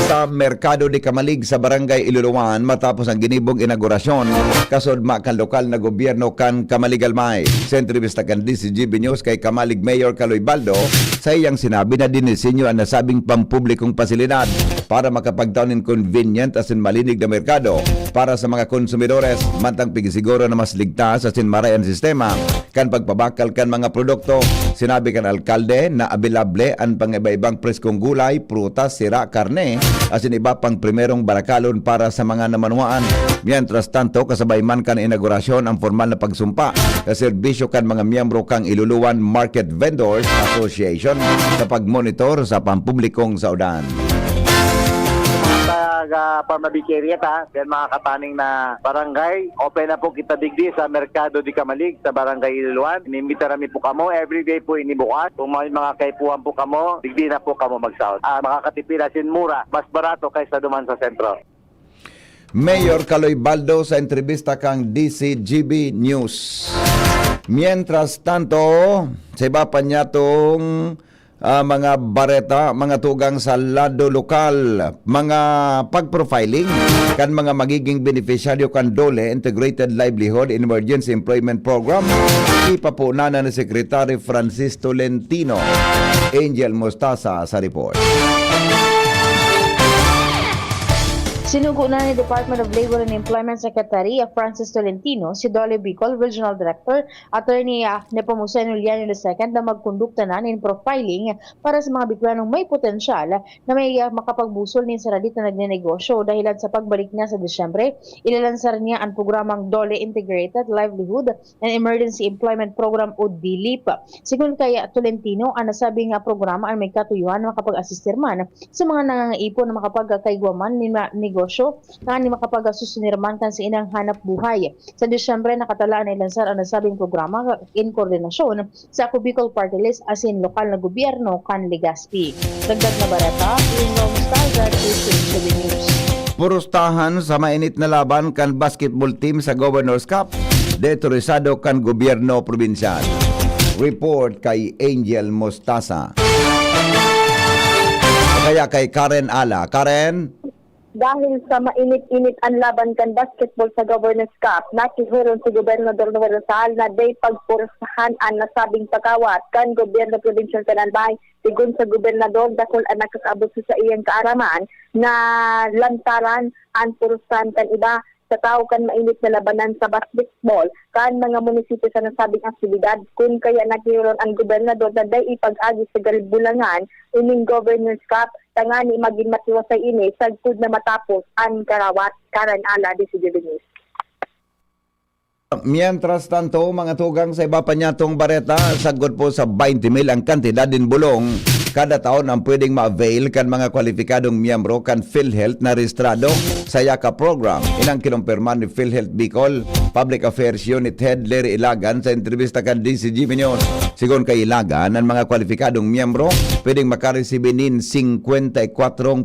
sa Merkado de Camalig sa Barangay Iluluan matapos ang ginibong inaugurasyon kasudma kan lokal na gobyerno kan Camalig Almay. Sa entrevista kan DCGB News kay Camalig Mayor Caloy Baldo, sa iyang sinabi na dinisenyo ang nasabing pampublikong pasilidad para makapagtaunin convenient asin malinig na merkado para sa mga konsumidores mantang pigisiguro na mas ligtas asin maray ang sistema kan pagpabakal kan mga produkto. Sinabi kan alkalde na abilable ang pang-iba-ibang preskong gulay, prutas, sira, karne, asin iba pang primerong barakalon para sa mga namanuaan. Mientras tanto, kasabay man kan inaugurasyon ang formal na pagsumpa sa serbisyo kan mga miyembro kang Iluluan Market Vendors Association sa pagmonitor sa pampublikong saudan. Pamabikeriya ta, then mga kataning na barangay, open na po kita digdi sa Merkado de Camalig sa Barangay Iluluan. Inimbita rami po kamo, everyday po inibukas. Kung may mga kaipuan po kamo, digdi na po kamo mag-south. Makakatipid asin mura, mas barato kaysa duman sa sentro. Mayor Caloy Baldo sa entrevista kang DCGB News. Mientras tanto, sa iba pa niya tong mga bareta, mga tugang sa lado lokal, mga pag-profiling kan mga magiging beneficiaryo kan DOLE, Integrated Livelihood and Emergency Employment Program, ipapunanan ni Secretary Francis Tolentino. Angel Mostasa sa report. Sinugo na ni Department of Labor and Employment Secretary Francis Tolentino si Dole Bicol Regional Director Attorney Nepomuceno Liano II na magkondukta na ng profiling para sa mga Bicolanong may potensyal na may makapagbusol ni Saradit na nagnenegosyo dahilan sa pagbalik niya sa Disyembre. Ilalansar niya ang programang Dole Integrated Livelihood and Emergency Employment Program o DLEP. Sigun kay Tolentino, ang nasabing programa ay may katuyuan na makapag-asistir man sa mga nangangaipon na makapagkaigwaman ni negosyo na ni makapag-susunirman kan sa inang hanap buhay. Sa Disyembre, nakatalaan na ilansar ang nasabing programa in koordinasyon sa Bicol Party List asin lokal na gobyerno kan Legazpi. Dagdag na barata, Ringo Mustaza, TV News. Purustahan sa mainit na laban kan basketball team sa Governor's Cup, detorisado kan gobyerno probinsyal. Report kay Angel Mostasa. Kaya kay Karen Ala. Karen? Dahil sa mainit-init ang laban kan basketball sa Governor's Cup, nakihuron si Gobernador Noel Rosal na day pagpursahan ang nasabing pagkawat kan Gobyerno Provincial Albay. Sigun sa Gobernador, dakol ang nakakabot sa iyang kaaraman na lantaran ang pursahan kan iba sa tao kan mainit na labanan sa basketball kan mga munisipyo sa nasabing aktibidad. Kung kaya nakihuron ang Gobernador na day ipag-agi sa Galbulangan ining Governor's Cup, tangani maging matiwasay ini sagtud na matapos ang karawat. Karen Ala, DCGB News. Mientras tanto, mga tugang sa iba pa niya tong bareta, sagot po sa 20,000 ang kantidad din bulong kada taon ang pwedeng ma-avail kan mga kwalipikadong miyembro kan PhilHealth na rehistrado sa YAKA program. Inang kinumpirma ni PhilHealth Bicol Public Affairs Unit Head Larry Ilagan sa entrevista kan DCGB News. Sigon kay Ilagan, ang mga kwalipikadong miyembro pwedeng makaresibe nin 54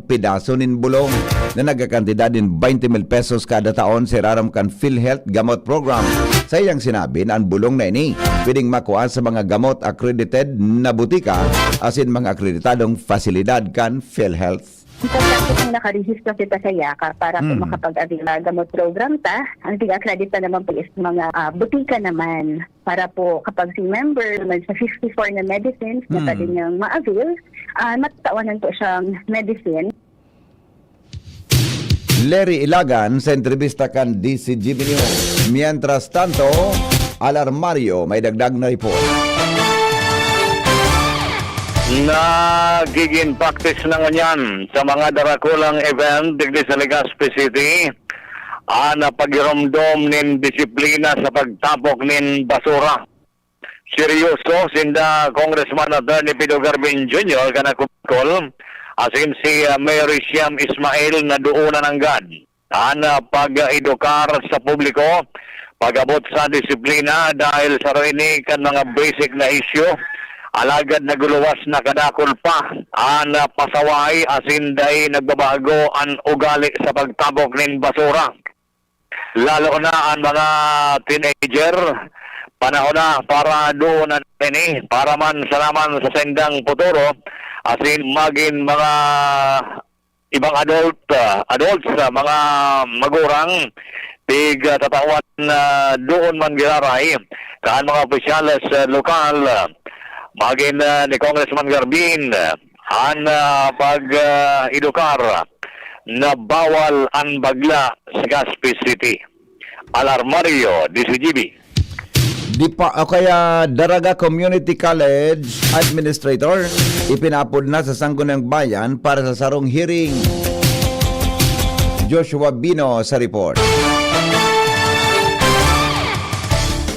pedaso nin bulong na nagkakantidad din 20,000 pesos kada taon sa raram kan PhilHealth gamot program. Sa iyang sinabi na ang bulong na ini pwedeng makuha sa mga gamot accredited na butika asin mga akreditadong fasilidad kan PhilHealth. Kasi kung nakarehistro kita sa YAKA para po makapag-avail na gamot program ta, ang tig-akredita naman po is mga butika naman para po kapag si member naman sa 54 na medicines na pwede niyang ma-avail, matatawanan po siyang medicine. Larry Ilagan sa entrevista kan DCGB News. Mientras tanto, alarmaryo may dagdag na report. Nagiging practice na ngayon sa mga darakulang event digdi sa Legazpi City ang pagiromdom nin disiplina sa pagtapok nin basura. Seryoso sinda Congressman Attorney Pido Garbin Jr. kanakukol asin si Mary Siam Ismail na duunan ng GAD ang pag-edukar sa publiko pag-abot sa disiplina dahil sa rinig kan mga basic na issue. Alagad naguluwas na kadakol pa ang pasaway asin day nagbabago ang ugali sa pagtabok ng basura. Lalo na ang mga teenager, panahon na para doon na ini, para man salaman sa sendang futuro, asin maging mga ibang adults, mga magurang, tatawan na doon man giraray, kaan mga opisyales lokal, maging ni Congressman Garbin ang pag-edukar na bawal ang bagla sa Legazpi City. Alarmaryo, DCGB. Kaya Daraga Community College Administrator ipinapod na sa Sangguniang Bayan para sa sarong hearing. Joshua Bino sa report.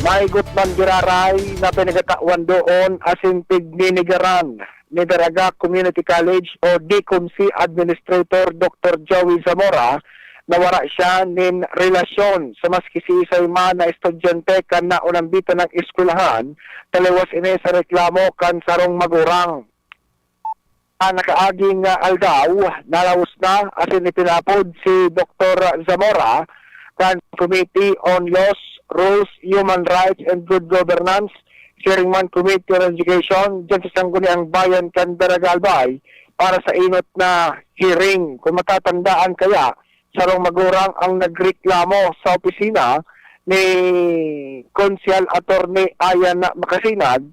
May gutman giraray na pinagatawan doon asin tigninagaran ni Daraga Community College o DCOMC Administrator Dr. Joey Zamora na wala siya nin relasyon sa maski si isay man na estudyante kan na unambito ng eskwelahan taliwas ini sa reklamo kan sarong magurang. Nakaaging aldaw, nalawas na asin ipinapod si Dr. Zamora kan Committee on Laws Rules, Human Rights, and Good Governance, Chairman Committee on Education, dyan sa Sangguniang Bayan, Candaraga, Albay, para sa inot na hearing. Kung matatandaan kaya, sarong magurang ang nagreklamo sa opisina ni Konsyal Attorney Ayan Makasinag,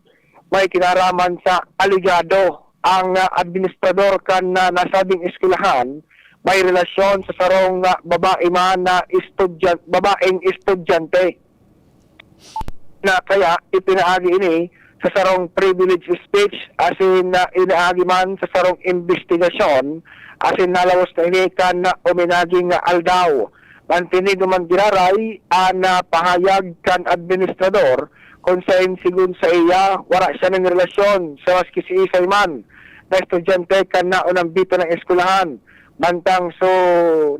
may kinaraman sa aligado ang administrador kan na nasabing eskwelahan may relasyon sa sarong babae man na babaeng estudyante na kaya ipinaagi ini sa sarong privilege speech asin inaagi man sa sarong investigasyon asin nalawas na ini kan uminaging aldaw. Mantinido man giraray na pahayag kan administrador kung saan sigun sa iya wala siya ng relasyon sa maski si isay man na estudyante kan na unang bito ng eskwelahan. Bantang so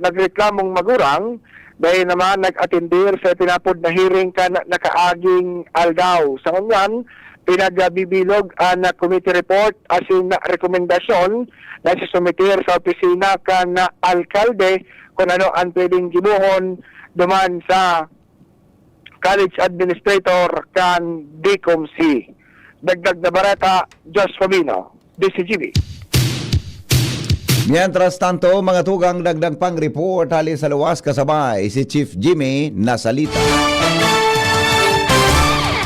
nagreklamong magurang dahil naman nag-atindir sa pinapod na hearing kan nakaaging aldaw. Sa kanyan, pinagbibilog na committee report asin na rekomendasyon na sisumitir sa opisina kan na alkalde kung ano ang pwedeng gibuhon duman sa college administrator kan DCOMC. Dagdag na barata, Josh Fabino, DCGB. Mientras tanto, mga tugang dagdag pang report hali sa luwas kasabay si Chief Jimmy Nasalita.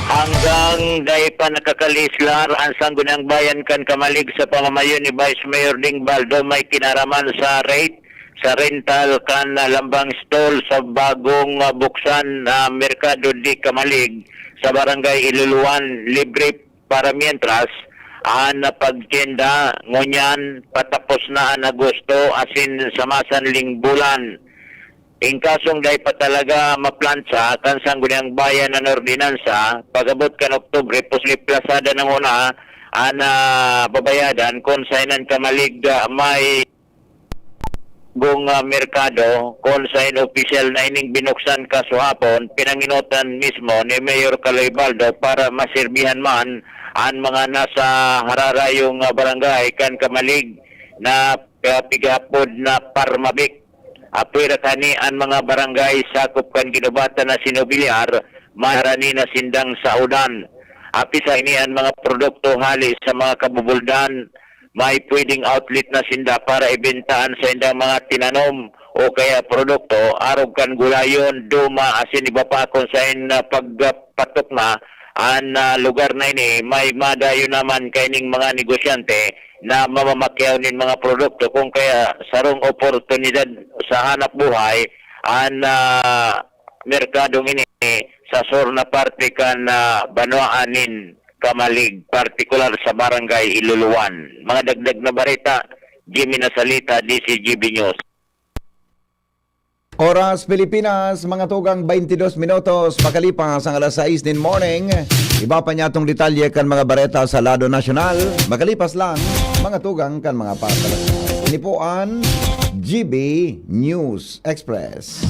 Hanggang dahil pa nakakalislar ang Sangguniang Bayan kan Kamalig sa pamamayo ni Vice Mayor Ding Baldo may kinaraman sa rate sa rental kan lambang stall sa bagong buksan na Merkado di Kamalig sa Barangay Iluluan, libre para mientras na pagtienda ngunyan patapos na ang Agosto asin sa masanling bulan. In kasong dahil pa talaga maplantsa kan Sangguniang Bayan ng ordinansa, pag-abot kan Oktubre, pusli plasada ng una babayadan kung sainan Kamalig may gong merkado kung saan official na ining binuksan kasuhapon, pinanginotan mismo ni Mayor Caloy Baldo para masirbihan man ang mga nasa hararayong barangay kan Kamalig na pigapod na parmabik. Apira kani ang mga barangay sakop kan ginubatan na sinobilyar, marani na sindang sa udan. Apisa ini ang mga produkto hali sa mga kabubuldan, may pwedeng outlet na sinda para ibentahan sa indang mga tinanom o kaya produkto, arog kan gulayon, duma, asin iba pa kung saan pagpatok na ang lugar na ini, may madayo naman kaining mga negosyante na mamamakyaw nin mga produkto kung kaya sarong oportunidad sa hanap buhay ang merkadong ini sa sur na parte kan Banwaanin Kamalig, partikular sa Barangay Iluluan. Mga dagdag na barita, Jimmy Nasalita, DCGB News. Oras Pilipinas, mga tugang 22 minutos makalipas ang alas 6 din morning. Iba pa niya itong detalye kan mga bareta sa lado nasyonal. Makalipas lang, mga tugang kan mga patala. Ini po ang GB News Express.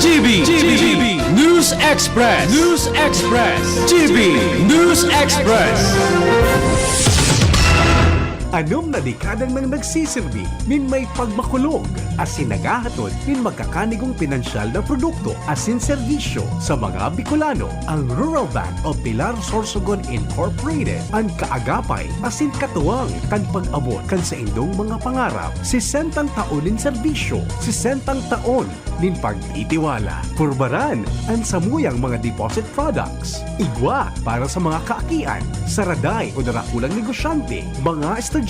GB News Express. News Express. GB News Express. Anom na dekadang nang nagsisilbi, min may pagmakulog, asin nagahatod, min magkakanigong pinansyal na produkto, asin serbisyo sa mga Bicolano. Ang Rural Bank of Pilar Sorsogon Incorporated, ang kaagapay, asin katuwang, kan pag-abot kan sa indong mga pangarap, 60 taon nin serbisyo, 60 taon nin pagtitiwala. Purbaran, ang samuyang mga deposit products, igwa para sa mga kaakian, saraday o darakulang negosyante, mga estudyante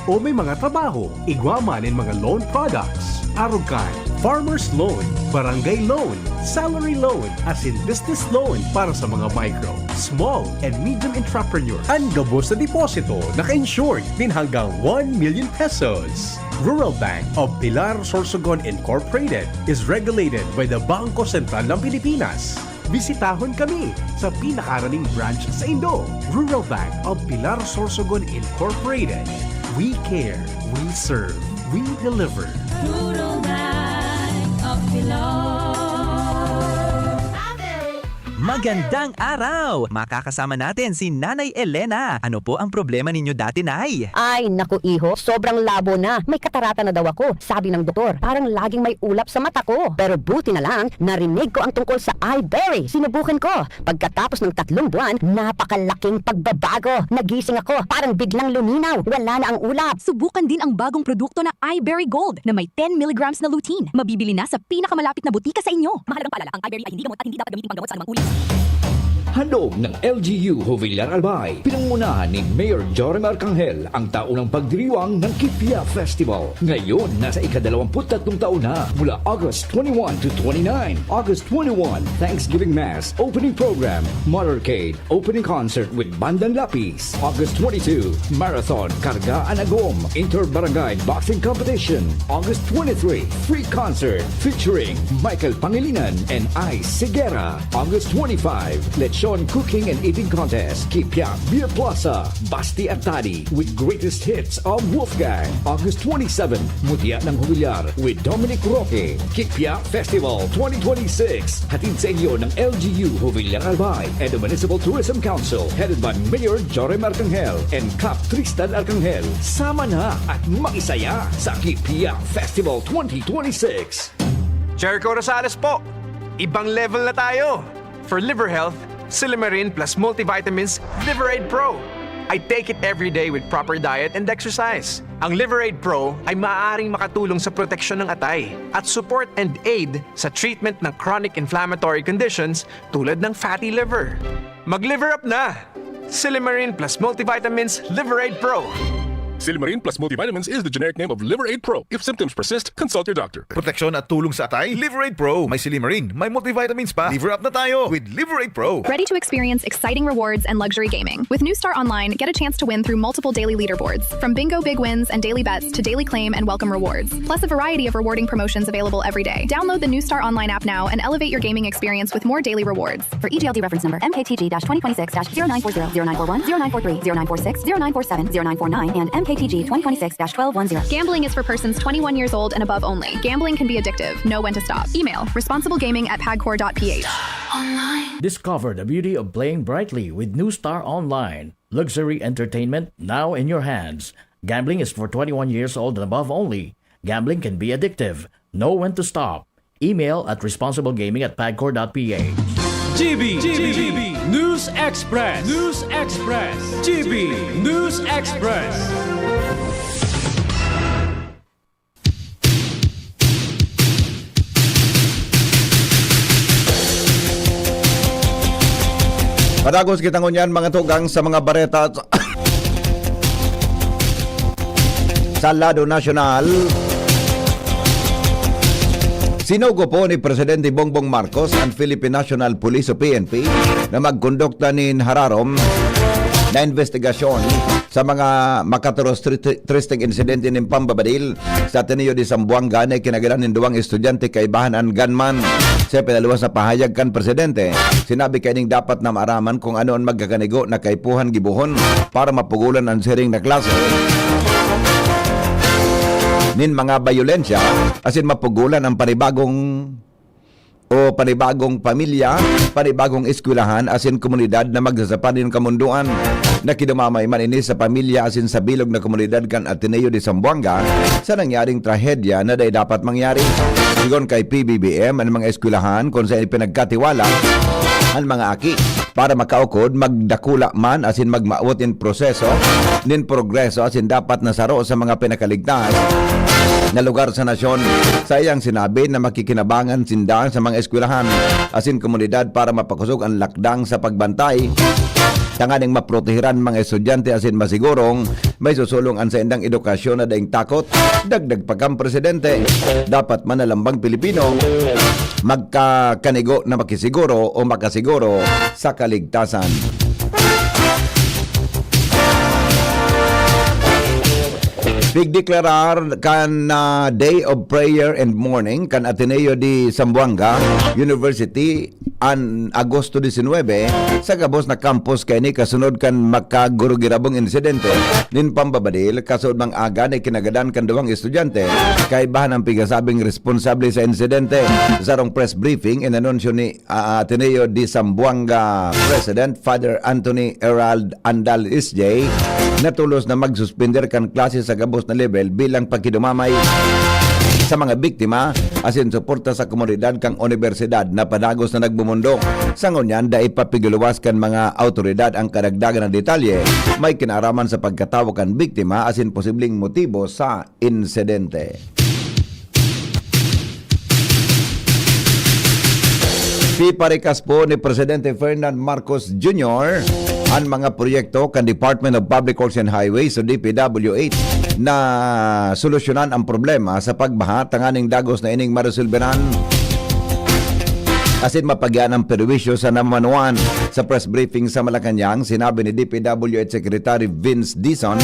o may mga trabaho, igwaman in mga loan products, arugan, farmer's loan, barangay loan, salary loan, as in business loan para sa mga micro, small and medium entrepreneur. Ang gabos na deposito naka-insured din hanggang 1 million pesos. Rural Bank of Pilar Sorsogon Incorporated is regulated by the Bangko Sentral ng Pilipinas. Bisitahon kami sa pinakaraning branch sa Indo. Rural Bank of Pilar Sorsogon Incorporated. We care, we serve, we deliver. Rural Bank of Pilar. Magandang araw! Makakasama natin si Nanay Elena. Ano po ang problema ninyo dati, Nay? Ay, naku iho, sobrang labo na. May katarata na daw ako, sabi ng doktor. Parang laging may ulap sa mata ko. Pero buti na lang, narinig ko ang tungkol sa iBerry. Sinubukan ko. Pagkatapos ng 3 buwan, napakalaking pagbabago. Nagising ako, parang biglang luminaw. Wala na ang ulap. Subukan din ang bagong produkto na iBerry Gold na may 10 mg na lutein. Mabibili na sa pinakamalapit na butika sa inyo. Mahalagang paalala, ang iBerry ay hindi gamot at hindi dapat gamitin panggamot sa anumang uri. Handog ng LGU Jovillar Albay, pinangunahan ni Mayor Joram Arcangel ang taunang pagdiriwang ng Kipia Festival. Ngayon, nasa ika-23 taon na mula August 21 to 29. August 21, Thanksgiving Mass, Opening Program, Motorcade, Opening Concert with Bandang Lapis. August 22, Marathon, Karga Anagom, Inter-Barangay Boxing Competition. August 23, Free Concert featuring Michael Pangilinan and Ice Sigera. August 25, Lechon Cooking and Eating Contest, Kipia Beer Plaza, Basti at Tadi with greatest hits of Wolfgang. August 27, Mutya ng Jubilar with Dominic Roque, Kipia Festival 2026. Hatid sa inyo ng LGU Jovillar Albay and the Municipal Tourism Council headed by Mayor Joram Arcangel and Cap Tristan Arcangel. Sama na at makisaya sa Kipia Festival 2026. Jericho Rosales po. Ibang level na tayo. For liver health, Silimarin plus multivitamins Liveraid Pro. I take it every day with proper diet and exercise. Ang Liveraid Pro ay maaaring makatulong sa proteksyon ng atay at support and aid sa treatment ng chronic inflammatory conditions tulad ng fatty liver. Mag-liver up na! Silimarin plus multivitamins Liveraid Pro. Silimarin plus multivitamins is the generic name of Liveraid Pro. If symptoms persist, consult your doctor. Proteksyon at tulong sa atay, Liveraid Pro. May Silimarin, may multivitamins pa. Liver up na tayo with Liveraid Pro. Ready to experience exciting rewards and luxury gaming. With New Star Online, get a chance to win through multiple daily leaderboards. From bingo big wins and daily bets to daily claim and welcome rewards. Plus a variety of rewarding promotions available every day. Download the New Star Online app now and elevate your gaming experience with more daily rewards. For EGLD reference number MKTG-2026-0940, 0941, 0943, 0946, 0947, 0949, and MKTG 2026-1210. Gambling is for persons 21 years old and above only. Gambling can be addictive. Know when to stop. Email responsiblegaming@pagcor.ph. Discover the beauty of playing brightly with New Star Online. Luxury entertainment now in your hands. Gambling is for 21 years old and above only. Gambling can be addictive. Know when to stop. Email at responsiblegaming@pagcor.ph. GB News Express. News Express. GB News Express. Padagos kita ngunyan mga tugang sa mga bareta sa Lado Nacional. Sinugo po ni Presidente Bongbong Marcos ang Philippine National Police o PNP na magkondukta ni Hararom na investigasyon sa mga makatero-tristing insidente ng pambabadil sa Ateneo de Zamboanga na kinagalan ng 2 estudyante kay bahan ang gunman. Sa pinaluwas na pahayag kan Presidente, sinabi kaining dapat na maaraman kung ano ang magkakanigo na kaipuhan gibuhon para mapugulan ang siring na klase nin mga bayolensya asin mapugulan ang panibagong pamilya, panibagong eskwelahan asin komunidad na magsasapanin kamunduan na kinumamay man ini sa pamilya asin sa bilog na komunidad kan Ateneo de Zamboanga sa nangyaring trahedya na dapat mangyari. Sigon kay PBBM ang mga eskwelahan kung saan pinagkatiwala ang mga aki para makaukod magdakula man asin magmaot in proseso nin progreso asin dapat nasaro sa mga pinakaligtas na lugar sa nasyon. Sa iyang sinabi na makikinabangan sindahan sa mga eskwelahan asin komunidad para mapakusog ang lakdang sa pagbantay tanganing maprotehiran mga estudyante asin masigurong may susulong ang sa indang edukasyon na daing takot. Dagdag pagkang Presidente, dapat manalambang Pilipino magkakanigo na makisiguro o makasiguro sa kaligtasan. Pigdeklarar kan Day of Prayer and Mourning kan Ateneo de Zamboanga University Agosto 19 sa gabos na campus kay ni kasunod kan makagurugirabong insidente nin pambabadil kasud mang aga na kinagadan kan duwang estudyante kay bahan ang pigasabing responsable sa insidente. Sa rong press briefing inanunsyo ni Ateneo de Zamboanga President Father Anthony Herald Andal SJ natulos na magsuspender kan klase sa gabos na level bilang pagkidumamay sa mga biktima asin suporta sa komunidad kang universidad na padagos na nagbumundo. Sa ngunyan, dai papiguluwas kan mga autoridad ang kadagdagan na detalye may kinaraman sa pagkatawo kan biktima asin posibleng motibo sa insidente. Piparikas po ni Presidente Ferdinand Marcos Jr. ang mga proyekto kan Department of Public Works and Highways o DPWH na solusyonan ang problema sa pagbaha tanganing dagos na ining maresolberan asin mapagyan ang perwisyo sa namanuan. Sa press briefing sa Malacanang, sinabi ni DPWH Secretary Vince Dizon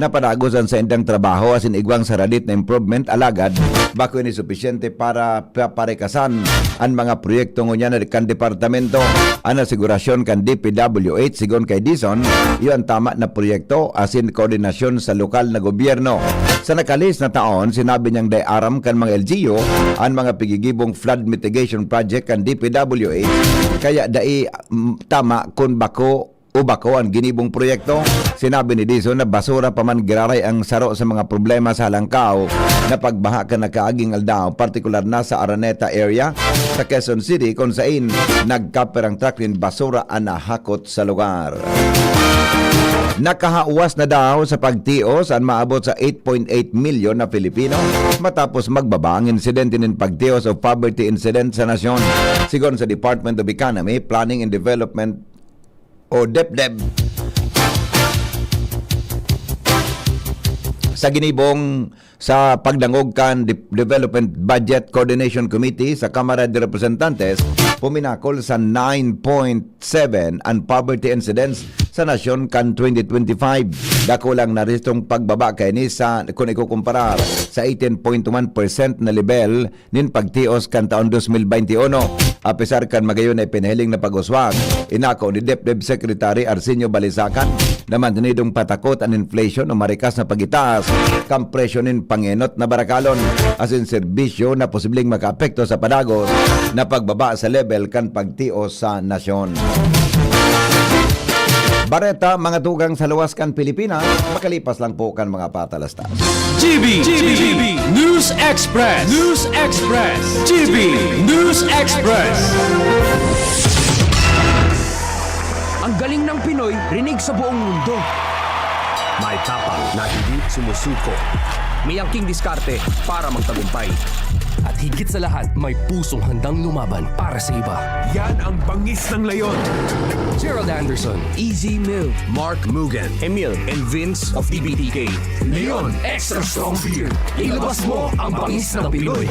na padagos ang sa indang trabaho asin igwang sa radit na improvement alagad bako ini supisyente para paparekasan ang mga proyekto ngunya na kan departamento. Ang asigurasyon kan DPWH sigon kay Dizon, iyon tama na proyekto asin koordinasyon sa lokal na gobyerno. Sa nakalis na taon, sinabi niyang dayaram kan mga LGU ang mga pigigibong flood mitigation project kan DPWH kaya dai tama kun bako ang ginibong proyekto. Sinabi ni Dizon na basura pa man giraray ang saro sa mga problema sa Halangkaw na pagbaha ka nakaaging aldaw, partikular na sa Araneta area sa Quezon City kung saan nagkaperang truck rin basura ang nahakot sa lugar. Nakahauwas na daw sa pagtios ang maabot sa 8.8 milyon na Pilipino matapos magbaba ang insidente ng pagtios o poverty incident sa nasyon. Sigon sa Department of Economy, Planning and Development o DepDep, sa ginibong sa pagdangog kan Development Budget Coordination Committee sa Kamara de Representantes, puminakol sa 9.7 ang poverty incidents sa nasyon kan 2025. Dako lang naristong pagbaba kay ni sa kung ikukumparar sa 18.1% na level nin pagtios kan taon 2021. Apesar kan magayon ay pinahiling na pag-uswag, inako ni DepDep Secretary Arsenio Balisacan na mantinidong patakot ang inflation o marikas na pagitaas kang presyo nin pangenot na barakalon asin serbisyo na posibleng makaapekto sa padagos na pagbaba sa level kan pagtios sa nasyon. Bareta, mga tugang sa luwas kan Pilipinas, makalipas lang po kan mga patalastas. GB News Express. News Express. GB News Express. Ang galing ng Pinoy, rinig sa buong mundo. May tapang na hindi sumusuko. May angking diskarte para magtagumpay. At higit sa lahat, may pusong handang lumaban para sa iba. Yan ang bangis ng leyon. Gerald Anderson, Easy Mill, Mark Mugen, Emil, and Vince of TBTK. Leon Extra Strong Beer. Ilabas mo ang bangis ng Pinoy.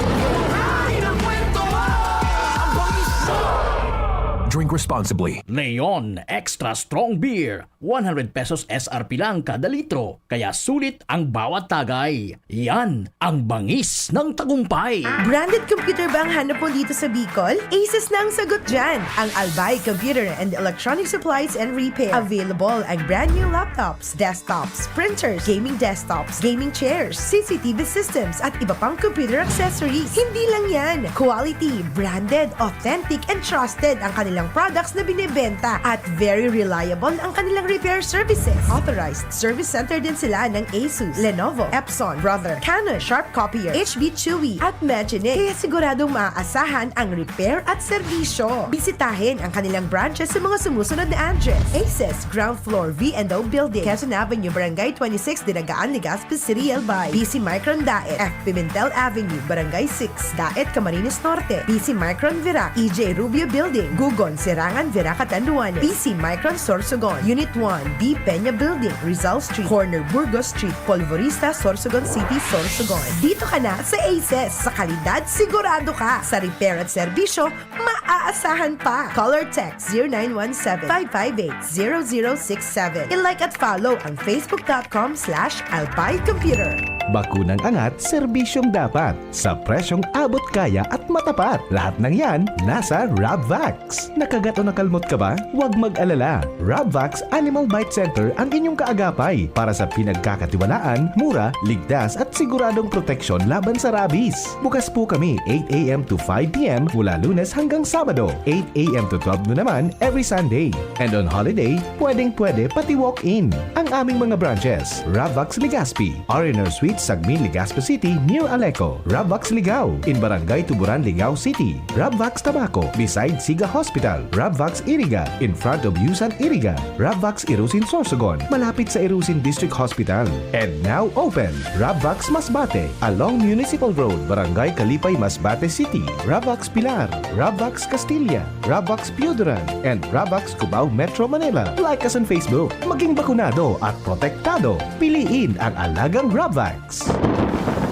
Drink responsibly. Leon Extra Strong Beer. 100 pesos SRP lang kada litro. Kaya sulit ang bawat tagay. Yan ang bangis ng tagumpay. Branded computer ba ang hanap mo dito sa Bicol? Aces na ang sagot dyan. Ang Albay Computer and Electronic Supplies and Repair. Available ang brand new laptops, desktops, printers, gaming desktops, gaming chairs, CCTV systems, at iba pang computer accessories. Hindi lang yan. Quality, branded, authentic, and trusted ang kanilang products na binibenta at very reliable ang kanilang repair services. Authorized service center din sila ng Asus, Lenovo, Epson, Brother, Canon, Sharp Copier, HB Chewy at Magic. Kaya siguradong maaasahan ang repair at serbisyo. Bisitahin ang kanilang branches sa mga sumusunod na address: Aces, ground floor, V&O Building, Quezon Avenue, Barangay 26, Dinagaan, Legazpi City, Albay. PC Micron Daet, F. Pimentel Avenue, Barangay 6, Daet, Camarines Norte. PC Micron Virac, EJ Rubio Building, Gugon, Serangan, Virac, Catanduanes. PC Micron Sorsogon, Unit 1, B. Peña Building, Rizal Street, Corner Burgos Street, Polvorista, Sorsogon City, Sorsogon. Dito ka na sa Aces. Sa kalidad, sigurado ka. Sa repair at serbisyo, maaasahan pa. Call or text 0917-558-0067. I-like at follow ang facebook.com/albaycomputer. Bakunang angat, serbisyong dapat. Sa presyong abot kaya at matapat. Lahat ng yan, nasa Rabvax. Nakagat o nakalmot ka ba? Huwag mag-alala. Rabvax Animal Bite Center ang inyong kaagapay para sa pinagkakatiwalaan, mura, ligtas at siguradong proteksyon laban sa rabies. Bukas po kami 8 a.m. to 5 p.m. mula Lunes hanggang Sabado, 8 a.m. to 12 noon naman every Sunday. And on holiday, pwedeng-pwede pati walk-in. Ang aming mga branches, Rabvax Legazpi, R&R Suite, Sagmin, Legazpi City, near Aleco. Rabvax Ligao, in Barangay Tuburan, Ligao City. Rabvax Tabaco, beside Siga Hospital. Rabvax Iriga, in front of Yusan Iriga. Rabvax Irusin Sorsogon, malapit sa Irusin District Hospital. And now open, Rabvax Masbate, along Municipal Road, Barangay Kalipay, Masbate City. Rabvax Pilar, Rabvax Castilla, Rabvax Piuduran, and Rabvax Cubao, Metro Manila. Like us on Facebook. Maging bakunado at protektado. Piliin ang alagang Rabvax.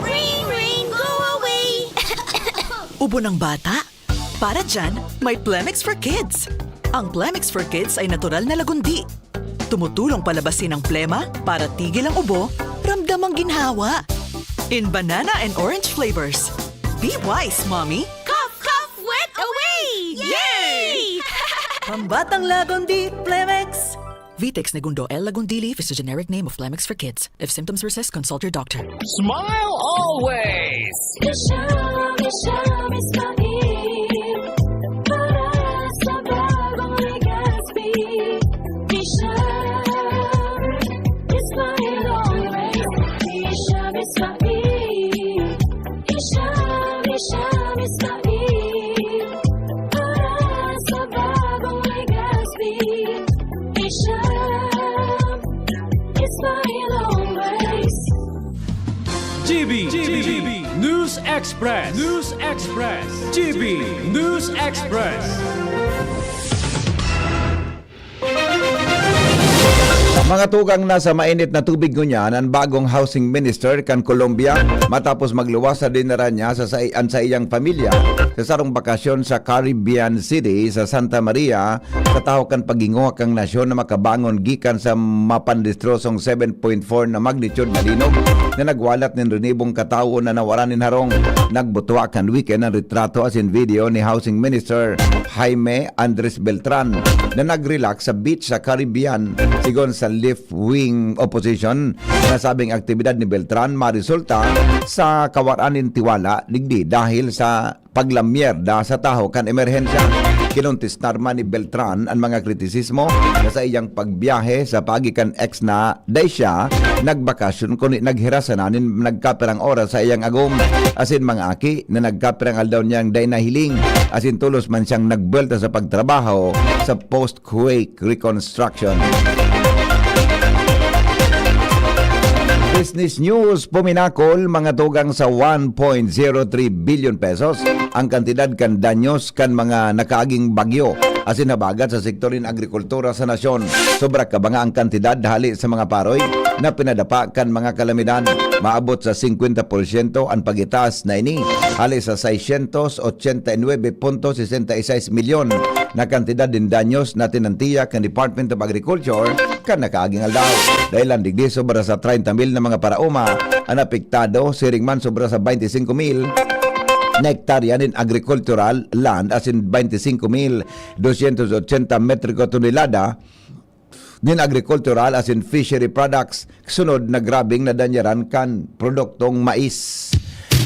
Rain, rain, go away! Ubo ng bata? Para dyan, may Plemix for Kids. Ang Plemix for Kids ay natural na lagundi. Tumutulong palabasin ang plema para tigil ang ubo, ramdam ang ginhawa. In banana and orange flavors. Be wise, Mommy! Cough, cough, wet away! Yay! Pambatang lagundi, Plemix! Vitex Negundo L. Lagundi Leaf is a generic name of Plemix for kids. If symptoms persist, consult your doctor. Smile always! GB News Express. News Express. GB News Express. Mga tugang nasa mainit na tubig ngunyan ang bagong housing minister kan Colombia matapos magluwas sa dinara niya sa iyang pamilya sa sarong bakasyon sa Caribbean City sa Santa Maria sa taho kan paginguha kang nasyon na makabangon gikan sa mapandistrosong 7.4 na magnitude na linog na nagwalat nin renibong katawo na nawaran nin harong. Nagbutuwa kan weekend ang retrato as in video ni housing minister Jaime Andres Beltran na nagrelax sa beach sa Caribbean sigon sa left-wing opposition. Nasabing aktibidad ni Beltran maresulta sa kawaranin tiwala digdi dahil sa paglamyerda sa taho kan emerhensya. Kinontistar man ni Beltran ang mga kritisismo na sa iyang pagbiyahe sa pagikan ex na day siya nagbakasyon kundi naghirasananin nagkaperang oras sa iyang agom. Asin mga aki na nagkaperang aldaw niyang day na hiling. Asin tulos man siyang nagbelta sa pagtrabaho sa post-quake reconstruction. Business News, puminakol mga tugang sa 1.03 billion pesos ang kantidad kan danyos kan mga nakaaging bagyo asin nabagat sa sektorin agrikultura sa nasyon. Sobra ka ba nga ang kantidad dahali sa mga paroy na pinadapa kan mga kalamidad? Maabot sa 50% ang pagitaas na ini hali sa 689.66 milyon na kantidad din danyos na tinantiya kan Department of Agriculture kan nakaaging aldaw. Dahil ang digdi sobra sa 30,000 na mga parauma ang apektado, siring man sobra sa 25,000 na hektarya nin agricultural land asin 25,280 metriko tonelada din agricultural asin fishery products sunod na grabing na danyaran kan produktong mais.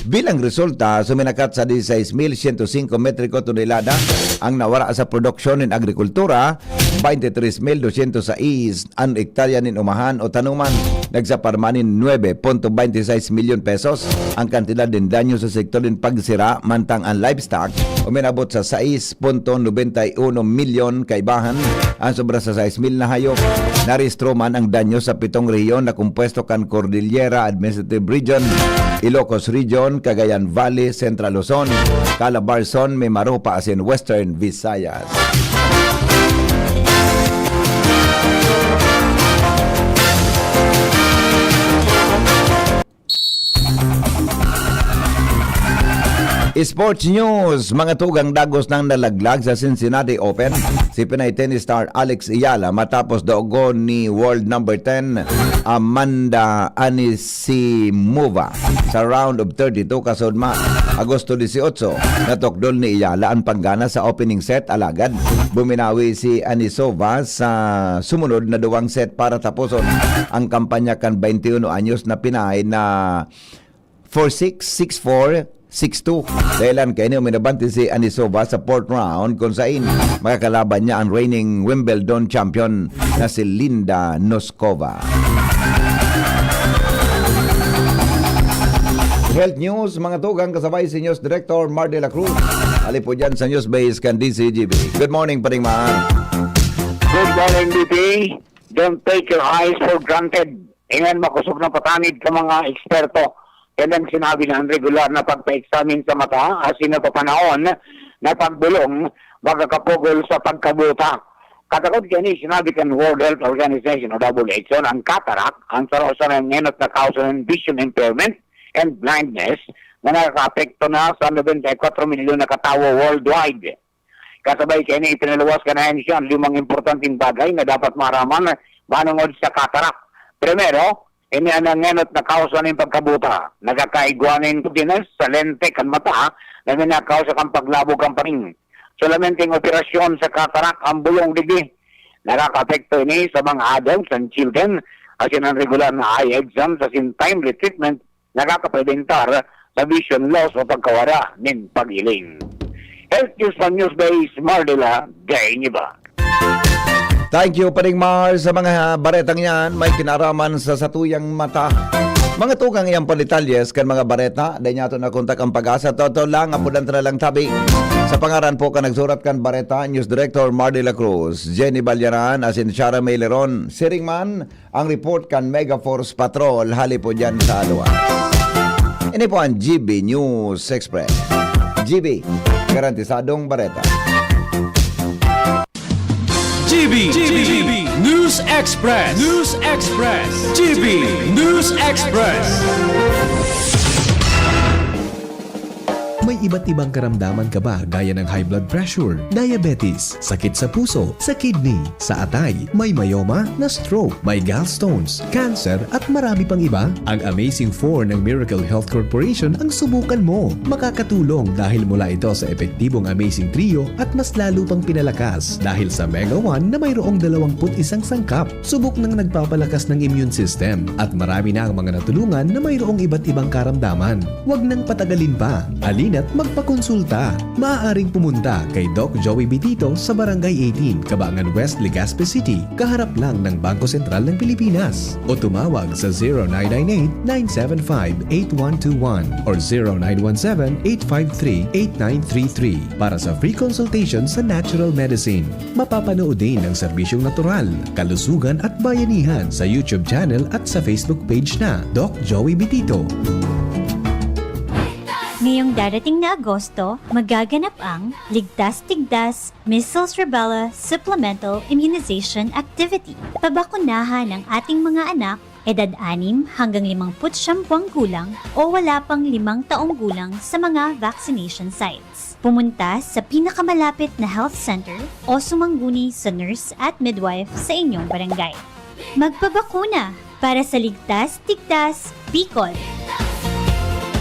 Bilang resulta, suminakat sa 16,105 metriko tonelada ang nawara sa produksyon ng agrikultura, 23,206 ang hektarya nin umahan o tanuman. Nagsaparmanin 9.26 milyon pesos ang kantidad din danyo sa sektor din pagsira mantang ang livestock uminabot sa 6.91 milyon kaibahan ang sobra sa 6,000 na hayop. Narehistro man ang danyo sa 7 rehiyon na kumpuesto kan Cordillera Administrative Region, Ilocos Region, Cagayan Valley, Central Luzon, Calabarzon, Mimaropa asin Western Visayas. Sports News, mga tugang dagos nang nalaglag sa Cincinnati Open. Si Pinay tennis star Alex Ayala matapos daogon ni world number 10 Amanda Anisimova sa round of 32 kasudma. Agosto 18, natokdol ni Ayala ang panggana sa opening set alagad. Buminawi si Anisova sa sumunod na duwang set para tapuson ang kampanya kan 21 anyos na Pinay na 4-6, 6-4, 6-2. Dahilan kay niyo minabanti si Anisova sa fourth round kung saan makakalaban niya ang reigning Wimbledon champion na si Linda Noskova. Health News, mga tugang kasabay si News Director Mar de la Cruz. Ali po dyan sa News Base kan DCGB. Good morning, Paring Mar. Good morning, BP. Don't take your eyes for granted. Ingan makusog ng patanid sa mga eksperto. Kailan sinabi na ang regular na pagpa-examine sa mata, asin na papanahon na pagbulong, magkakapugol sa pagkabuta. Katakot kani sinabi kan World Health Organization o WHO ang cataract, ang sarosan ng ngenot na kausa ng vision impairment and blindness na nakaka-apekto na sa 94 milyon na katawo worldwide. Kasabay kani ipinaluwas kanayan siya ang 5 importanteng bagay na dapat maraman manungod sa cataract. Primero, ini ang ngenot na kausa ng pagkabuta. Nagkakaigwanin ko din sa lente kan mata na minakausa kang paglabog ang paning. Solamente ang operasyon sa cataract ang bulong digi. Nakaka-apekto ini sa mga adults and children asin ang regular na eye exam sa timely treatment nakakaprebentar sa vision loss o pagkawara ng pag-iling. Health News from Newsbase, Mardela, Gainiba. Thank you, Paring Mar, sa mga baretang yan. May kinaraman sa satuyang mata. Mga tugang iyang palitalyes kan mga bareta. Dahil niya ito nakontak ang pag-asa. Toto lang, apudan na lang tabi. Sa pangaran po ka nagsurat kan bareta, News Director Mar de la Cruz, Jenny Balyaran, asin Shara Maileron, Siringman, ang report kan Mega Force Patrol, hali po dyan sa Aluas. Ini po ang GB News Express. GB, garantisadong bareta. GB News Express. News Express. GB News Express. May iba't ibang karamdaman ka ba gaya ng high blood pressure, diabetes, sakit sa puso, sa kidney, sa atay, may myoma, na stroke, may gallstones, cancer at marami pang iba? Ang Amazing 4 ng Miracle Health Corporation ang subukan mo. Makakatulong dahil mula ito sa epektibong Amazing Trio at mas lalo pang pinalakas dahil sa Mega 1 na mayroong 21 sangkap. Subok ng nagpapalakas ng immune system at marami na ang mga natulungan na mayroong iba't ibang karamdaman. Huwag nang patagalin pa. At magpakonsulta. Maaaring pumunta kay Doc Joey Bitito sa Barangay 18, Cabangan West, Legazpi City, kaharap lang ng Bangko Sentral ng Pilipinas. O tumawag sa 0998-975-8121 or 0917-853-8933 para sa free consultation sa natural medicine. Mapapanood din ang serbisyong natural, kalusugan at bayanihan sa YouTube channel at sa Facebook page na Doc Joey Bitito. Ngayong darating na Agosto, magaganap ang Ligtas Tigdas Measles Rubella Supplemental Immunization Activity. Pabakunahan ang ating mga anak, edad 6 hanggang 59 buwang gulang o wala pang 5 taong gulang sa mga vaccination sites. Pumunta sa pinakamalapit na health center o sumangguni sa nurse at midwife sa inyong barangay. Magpabakuna para sa Ligtas Tigdas, Bicol.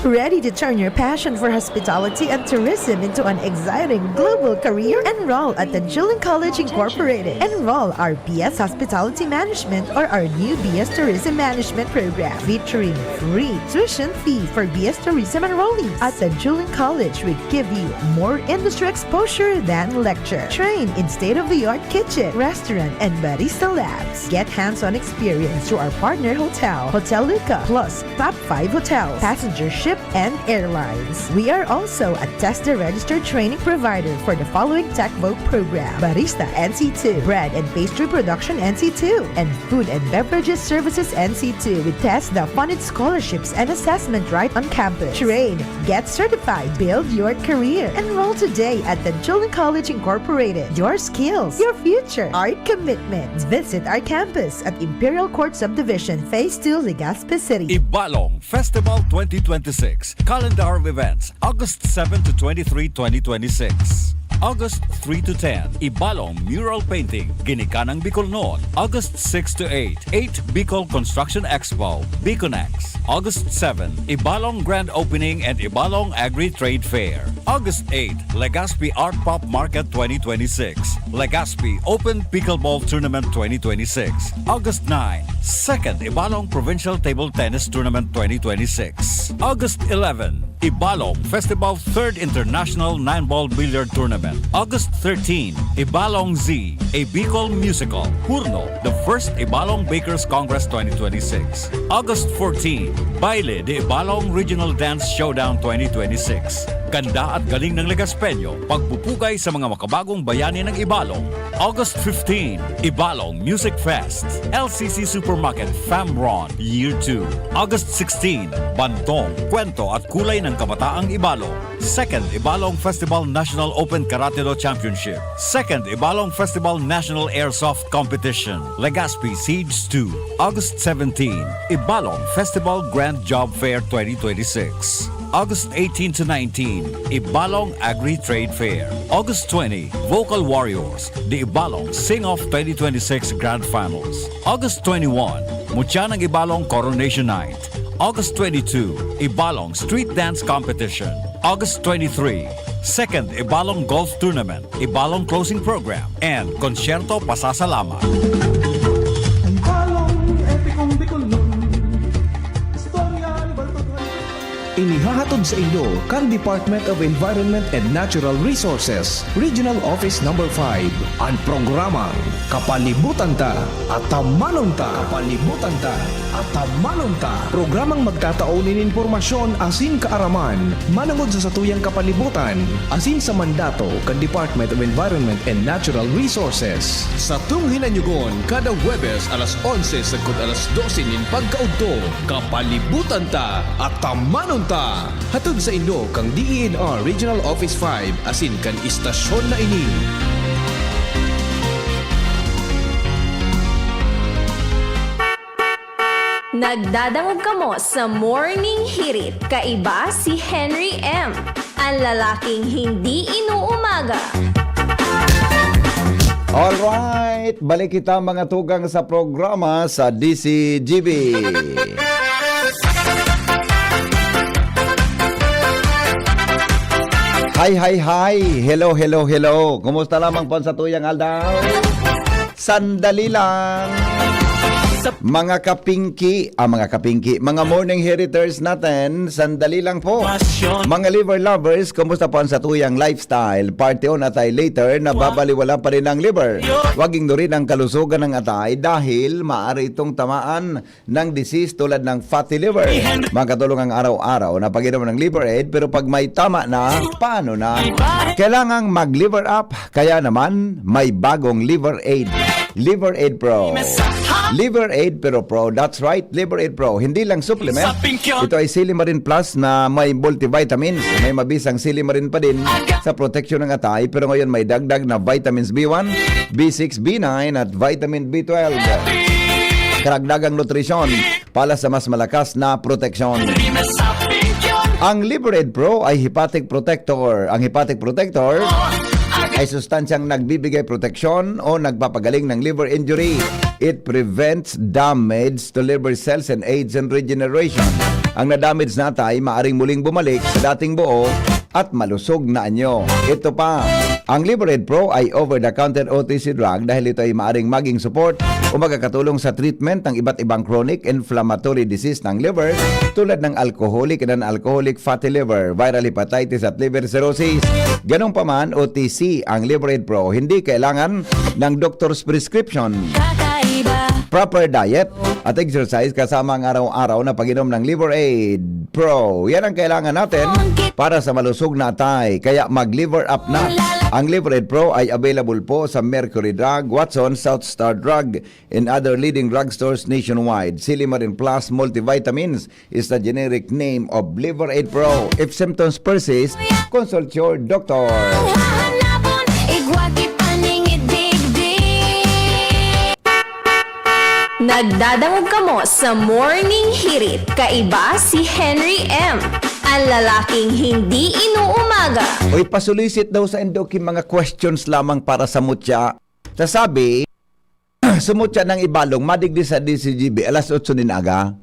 Ready to turn your passion for hospitality and tourism into an exciting global career? Enroll at the Julian College Incorporated. Enroll our BS Hospitality Management or our new BS Tourism Management program featuring free tuition fee for BS Tourism enrollees. At the Julian College, we give you more industry exposure than lecture. Train in state-of-the-art kitchen, restaurant, and barista labs. Get hands-on experience through our partner hotel, Hotel Luca, plus top 5 hotels, passenger ship, and airlines. We are also a TESDA registered training provider for the following TechVogue program: Barista NC2, Bread and Pastry Production NC2, and Food and Beverages Services NC2 with TESDA funded scholarships and assessment right on campus. Train, get certified, build your career. Enroll today at the Julian College Incorporated. Your skills, your future, our commitment. Visit our campus at Imperial Court Subdivision, Phase 2, Legazpi City. Ibalong Festival 2026 2026. Calendar of events, August 7 to 23, 2026. August 3 to 10, Ibalong Mural Painting, Ginikanang Bicol noon. August 6 to 8, 8 Bicol Construction Expo, Biconex. August 7, Ibalong Grand Opening and Ibalong Agri-Trade Fair. August 8, Legazpi Art Pop Market 2026, Legazpi Open Pickleball Tournament 2026. August 9, 2nd Ibalong Provincial Table Tennis Tournament 2026. August 11, Ibalong Festival 3rd International 9-Ball Billiard Tournament. August 13, Ibalong Z, a Bicol musical. Hurno, the first Ibalong Bakers Congress 2026. August 14, Baile de Ibalong Regional Dance Showdown 2026. Ganda at galing ng Legaspeño, pagpupugay sa mga makabagong bayani ng Ibalong. August 15, Ibalong Music Fest, LCC Supermarket Famron Year 2. August 16, Bantong, Kwento at Kulay ng Kabataang Ibalong. 2nd Ibalong Festival National Open Karate-Do Championship. 2nd Ibalong Festival National Airsoft Competition, Legazpi Siege 2. August 17, Ibalong Festival Grand Job Fair 2026. August 18 to 19, Ibalong Agri-Trade Fair. August 20, Vocal Warriors, the Ibalong Sing-Off 2026 Grand Finals. August 21, Mutya ng Ibalong Coronation Night. August 22, Ibalong Street Dance Competition. August 23, 2nd Ibalong Golf Tournament, Ibalong Closing Program, and Concerto Pasasalamat. Inihahatod sa inyo kang Department of Environment and Natural Resources, Regional Office Number 5, ang programang Kapalibutan Ta at Tamanon Ta. Kapalibutan Ta at Tamanon Ta. Programang magtataunin informasyon asin kaaraman, manangod sa satuyang kapalibutan, asin sa mandato kang Department of Environment and Natural Resources. Sa tunghinanyugon, kada Huwebes alas 11 sagkod alas 12 nin pagkaudto, Kapalibutan Ta at Tamanon Ta. Hatod sa inyo kang DENR Regional Office 5 asin kan istasyon na ini. Nagdadangog kamo sa Morning Hirit. Kaiba si Henry M. Ang lalaking hindi inuumaga. Alright, balik kita mga tugang sa programa sa DCGB. Hi. Hello. Kumusta lamang po sa tuyang aldaw? Sandali lang. Mga kapingki, mga morning heriters natin, sandali lang po. Mga liver lovers, kumusta po ang satuyang lifestyle? Party on atay later, nababaliwala pa rin ang liver. Huwag ignorin ang kalusugan ng atay dahil maaari itong tamaan ng disease tulad ng fatty liver. Makatulong ang araw-araw na pag-inom ng liver aid, pero pag may tama na, paano na? Kailangang mag-liver up, kaya naman may bagong liver aid. Liver Aid Pro. Liver Aid Pro, that's right, Liver Aid Pro. Hindi lang supplement. Ito ay Silimarin Plus na may multivitamins. May mabisang Silimarin pa din sa proteksyon ng atay, pero ngayon may dagdag na vitamins B1, B6, B9 at vitamin B12. Karagdagang nutrisyon para sa mas malakas na proteksyon. Ang Liver Aid Pro ay hepatic protector. Ang hepatic protector ay sustansyang nagbibigay proteksyon o nagpapagaling ng liver injury. It prevents damage to liver cells and aids in regeneration. Ang na-damage na atay maaring muling bumalik sa dating buo at malusog na anyo. Ito pa, ang Liver Aid Pro ay over-the-counter OTC drug dahil ito ay maaring maging support o magkakatulong sa treatment ng iba't ibang chronic inflammatory disease ng liver tulad ng alcoholic and non-alcoholic fatty liver, viral hepatitis at liver cirrhosis. Ganun pa man, OTC ang Liver Aid Pro. Hindi kailangan ng doctor's prescription. Proper diet at exercise kasama ang araw-araw na pag-inom ng Liver Aid Pro. Yan ang kailangan natin para sa malusog na atay. Kaya mag-liver up na. Ang Liver Aid Pro ay available po sa Mercury Drug, Watson, South Star Drug, and other leading drugstores nationwide. Silimarin Plus Multivitamins is the generic name of Liver Aid Pro. If symptoms persist, consult your doctor. Nagdadangog kamo sa Morning Hirit. Kaiba si Henry M. Ang lalaking hindi inuumaga. Uy, pasulisit daw sa Indoki mga questions lamang para sa mutya. Sasabi, sumutya ng ibalong, madigdi sa DCGB, alas 8 din aga.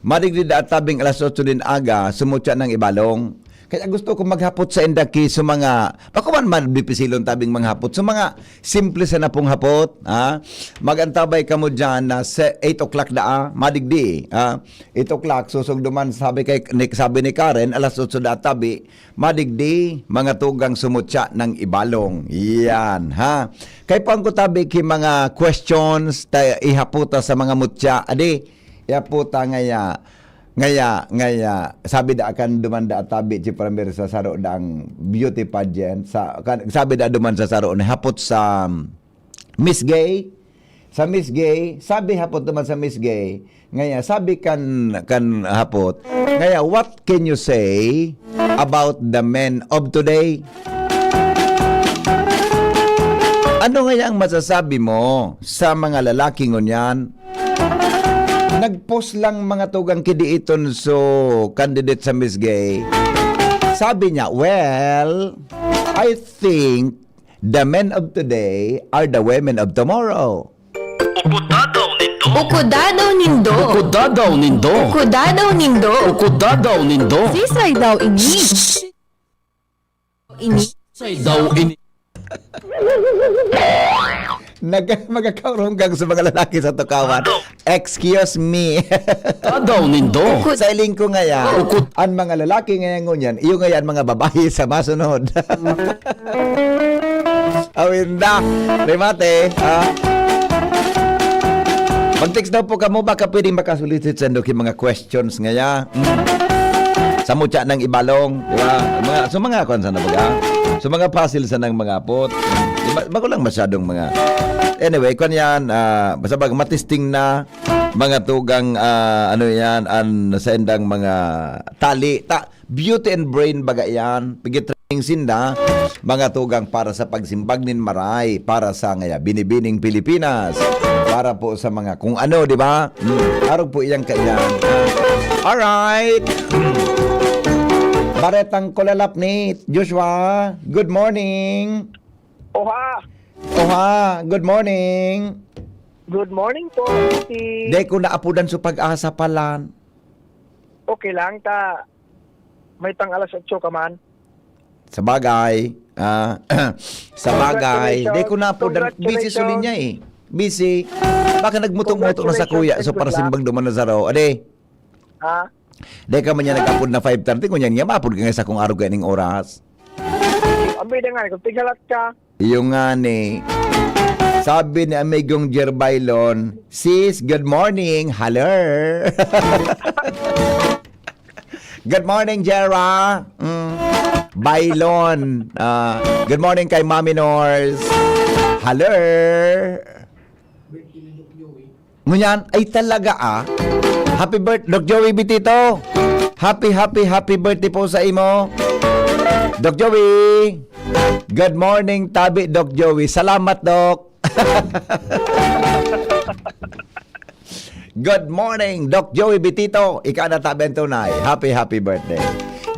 Madigdi da at tabing alas 8 din aga, sumutya ng ibalong. Kaya gusto ko maghapot sa Indaki sa mga, pakuman man bipisilon tabing manghapot, sa mga simple sa na pong hapot, ha? Magantabay ka mo dyan na 8 o'clock da, madigdi, ha? 8 o'clock, susugduman, sabi ni Karen, alas 8 da tabi, madigdi, mga tugang sumutya ng ibalong. Yan, ha? Kaya pang ko tabi ki mga questions, ihaputa sa mga mutya, adi, ihaputa ngaya, sabi da akan dumanda at tabi si Premier sa saro dang beauty pageant, sabi da duman sa saro, hapot sa Miss Gay, sabi hapot duman sa Miss Gay, ngaya, sabi kan hapot, ngaya, what can you say about the men of today? Ano ngaya ang masasabi mo sa mga lalaki ngunyan? Nag-post lang mga tugang kidiiton so candidate sa Miss Gay. Sabi niya, well, I think the men of today are the women of tomorrow. Ukudadaw nindo. Ukudadaw nindo. Ukudadaw nindo. Ukudadaw nindo. Sisay daw ini. Say daw ini. Magkakaurunggang sa mga lalaki sa tukawan. Excuse me. Ukudadaw nindo. Sa iling ko ngaya, ang mga lalaki ngayon ngunyan, iyo ngayon mga babae sa masunod. Awinda. Remate. Mag-text daw po ka mo, baka pwedeng makasulitit sa mga questions ngaya. Sa mutya ng ibalong, di ba? Mga kwan sa nabaga. So mga puzzle sa ng mga pot. Bago lang masyadong mga. Anyway, kwan yan, basta bag matisting na mga tugang, ano yan, sa endang mga tali. Beauty and brain baga yan. Pagit-training sinda, mga tugang para sa pagsimbag nin maray, para sa ngaya, binibining Pilipinas. Para po sa mga kung ano, di ba? Arog po iyang kailan. Alright. Baretang kulalap ni Joshua. Good morning. Oha, good morning. Good morning po. Di ko naapudan sa pag-asa palan. Okay lang ta. May tang alas 8 ka man. Sa bagay. Sa bagay. Di ko naapudan. Busy suli niya eh. Busy. Baka nagmutong-mutong na sa kuya. So para simbang duman na sa raw. Ade. Ha? Di ka man niya nag-apod na 5:30. Kunyan niya maapod ka nga sa kung araw ganing oras. Ambi na nga. Kung tigalat ka. Yung nga ni. Sabi ni Amigong Jerbailon, sis, good morning. Hello. Good morning, Jera. Bailon. Good morning kay Mami Nors. Hello. Ngunyan, ay talaga Happy birthday, Doc Joey Bitito. Happy birthday po sa imo. Doc Joey. Good morning, tabi, Doc Joey. Salamat, Doc. Good morning, Doc Joey Bitito. Ika na tabi ang tunay. Happy birthday.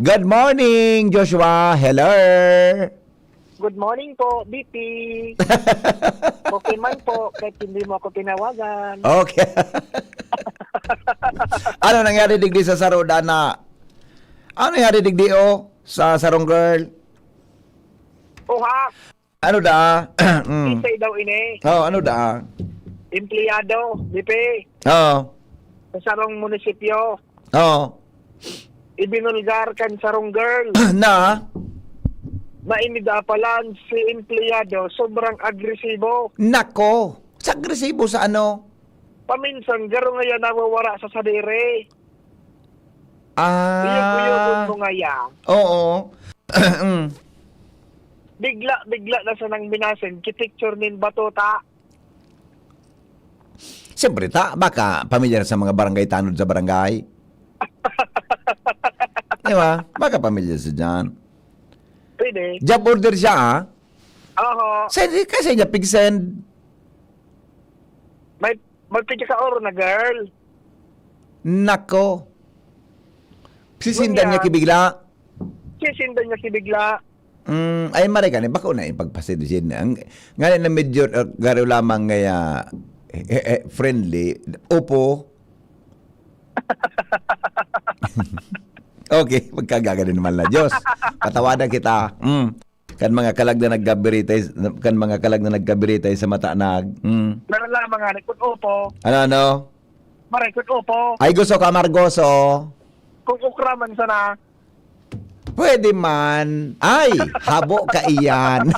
Good morning, Joshua. Hello. Good morning po, BP. Okay man po, kahit hindi mo ako tinawagan. Okay. Ano nangyari digdi sa saro, Dana? Ano nangyari digdi sa sarong girl? Oha. Ano da? Isay daw ini. Ano da? Empleyado, BP. Sa sarong munisipyo. Ibinulgar kan sarong girl. Na? Mainidapalan si empleyado, sobrang agresibo. Nako, sa agresibo sa ano? Paminsan, garo nga yan nawawara sa sadire. Uyog-uyog mo nga yan. Oo. Bigla na sa nang binasin, kipicture nin batota. Siyempre baka pamilyar sa mga barangay tanod sa barangay. Diba? Baka pamilyar sa dyan. Pwede. Job order siya, Oo. Kasi niya pig-send. May picture ka oro na girl. Nako. Sisindan niya kibigla. Sisindan niya kibigla. Ay mare ka ni bako na ipagpasidusin. Ngayon na medyo garo lamang ngaya friendly. Opo. Okay, magkagaganin naman na Diyos. Patawadan kita. Kan mga kalag na nagkabiritay sa mataanag. Meron lang mga rekod opo. Ano? Marekod opo. Ay gusto ka Margoso. Kung ukraman sana. Pwede man. Ay, habo ka iyan.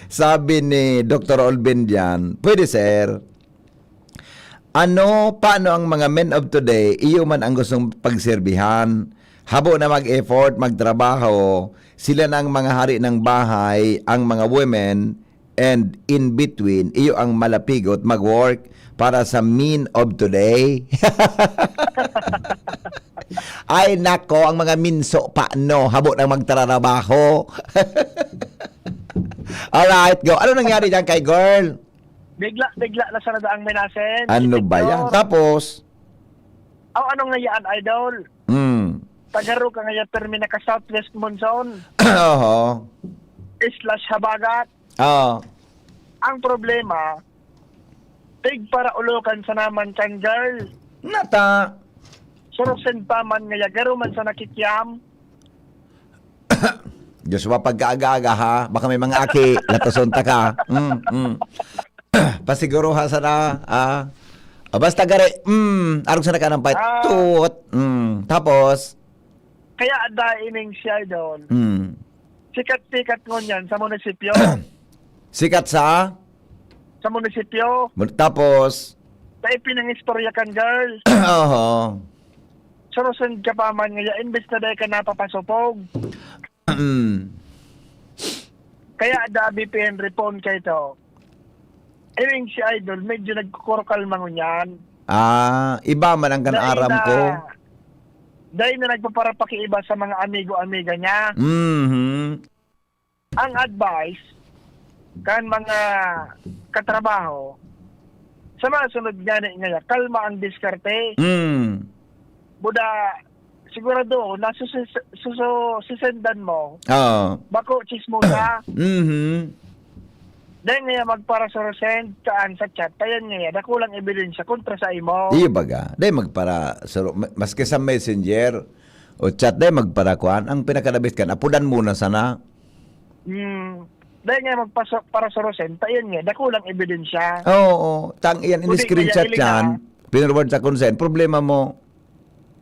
sabi ni Dr. Olbendian, pwede sir. Paano ang mga men of today, iyo man ang gustong pagserbihan, habo na mag-effort, magtrabaho, sila na ang mga hari ng bahay, ang mga women, and in between, iyo ang malapigot mag-work para sa men of today. Ay nako, ang mga minso paano, habo na magtrabaho. Alright, go. Ano nangyari dyan kay girl? Bigla na sa nadaang minasen. Ano ba yan? Tapos? Ano ngayaan, idol? Tagaro ka ngaya termina ka Southwest Monsoon. Oo. / habagat. Oo. Ang problema, para ulokan sa naman kan girl. Nata. Surusin pa man ngaya, garo man sa nakikiam. Diyos wa pagkaaga-aga ha. Baka may mga aki, latasonta ka. Pasiguro ha sana. Basta gari, arog sana ka ng pait. Tut. Tapos? Kaya ada ining siya doon. Sikat-sikat ngunyan sa munisipyo. Sikat sa? Sa munisipyo. Tapos? Sa ipinangistorya kan girl. Oo. Surusin ka pa man ngaya, imbes na dahil ka napapasupog. Kaya ada BPN repon kay to. Ining si idol, medyo nagkukurkal mangunyan. Iba man ang kanaram ko. Dahil na nagpaparapakiiba sa mga amigo-amiga niya. Ang advice, kan mga katrabaho, sa mga sunod nga kalma ang diskarte. Buda, sigurado, nasusendan mo. Bako, chismosa. Dahil nga magpara sa resend kaan sa chat, tayan nga dakulang ebidensya kontra sa imo. Iyo baga. Dahil magpara, maski sa messenger o chat, dahil magpara kuhan, ang pinakadabit ka, apudan muna sana. Dahil nga magpara sa resend, tayan nga dakulang ebidensya. Oo. Tang iyan, in-screenshot yan, pinurward sa consent, problema mo.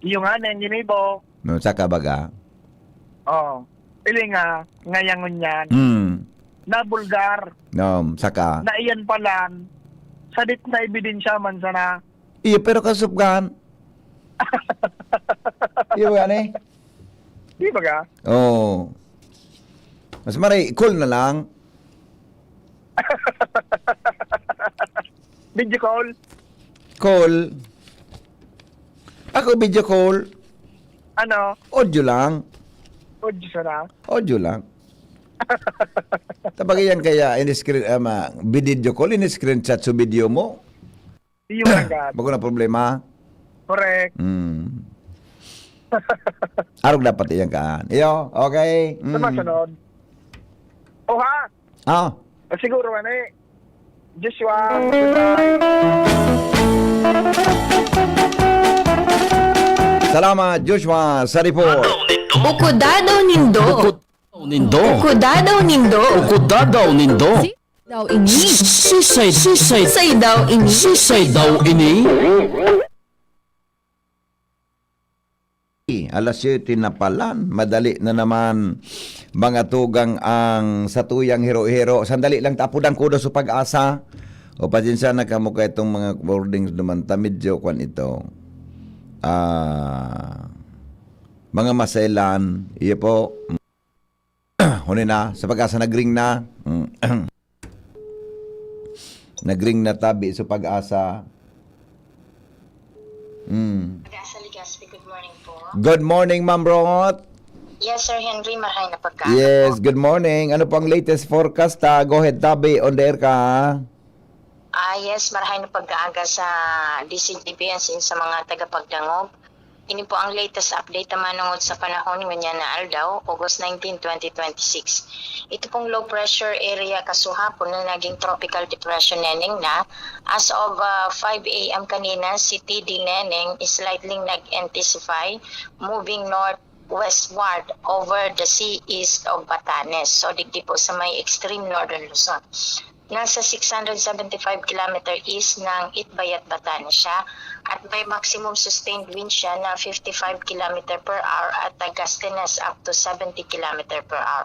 Iyo nga, nangyinibo. Saka baga. Oo. Pili nga, ngayangon yan. Na bulgar. Saka. Na iyan palan. Sadit na ebidensya man sana. Iyo, pero kasupgan. Iyo ba ni? Di ba ka? Oo. Mas maray, cool na lang. Video call? Call. Ako video call. Ano? Audio lang. Audio sana? Audio lang. Tapos yan kaya in-screen, video call, in-screenshot sa video mo. Iyo agad. Bago na problema. Correct. Arog dapat iyan kaan. Iyo, okay. Sumasunod. Ha? Siguro Joshua. Salamat, Joshua, sa report. Ukudadaw nindo. Ukudadaw nindo. Ukudadaw nindo. Daw ini. Sisay daw ini. Sisay daw ini. Alas 7 na palan, madali na naman mga tugang ang satuyang hero-hero. Sandali lang tapudang kudo sa pag-asa. O pasensya na kamo ka itong mga boardings naman medyo kwan ito. Mga maselan, iyo po. Huni na, sa pag-asa nagring na. Nagring na tabi sa pag-asa. Good morning po. Good morning, Ma'am Rot. Yes, Sir Henry, mahay na pagkain. Yes, good morning. Ano po ang latest forecast? Go ahead, Tabi, on the air ka. Yes, marahay na pag-aaga sa DCGP and sa mga tagapagdangog. Ini po ang latest update naman nungod sa panahon ngunyan na aldaw, August 19, 2026. Ito pong low pressure area kasuhapon na naging tropical depression neneng na. As of 5 a.m. kanina, si TD Neneng is slightly nag-intensify, moving northwestward over the sea east of Batanes. So digdi po sa may extreme northern Luzon. Nasa 675 km east ng Itbayat, Batanes siya at may maximum sustained wind siya na 55 km per hour at gustinesses up to 70 km per hour.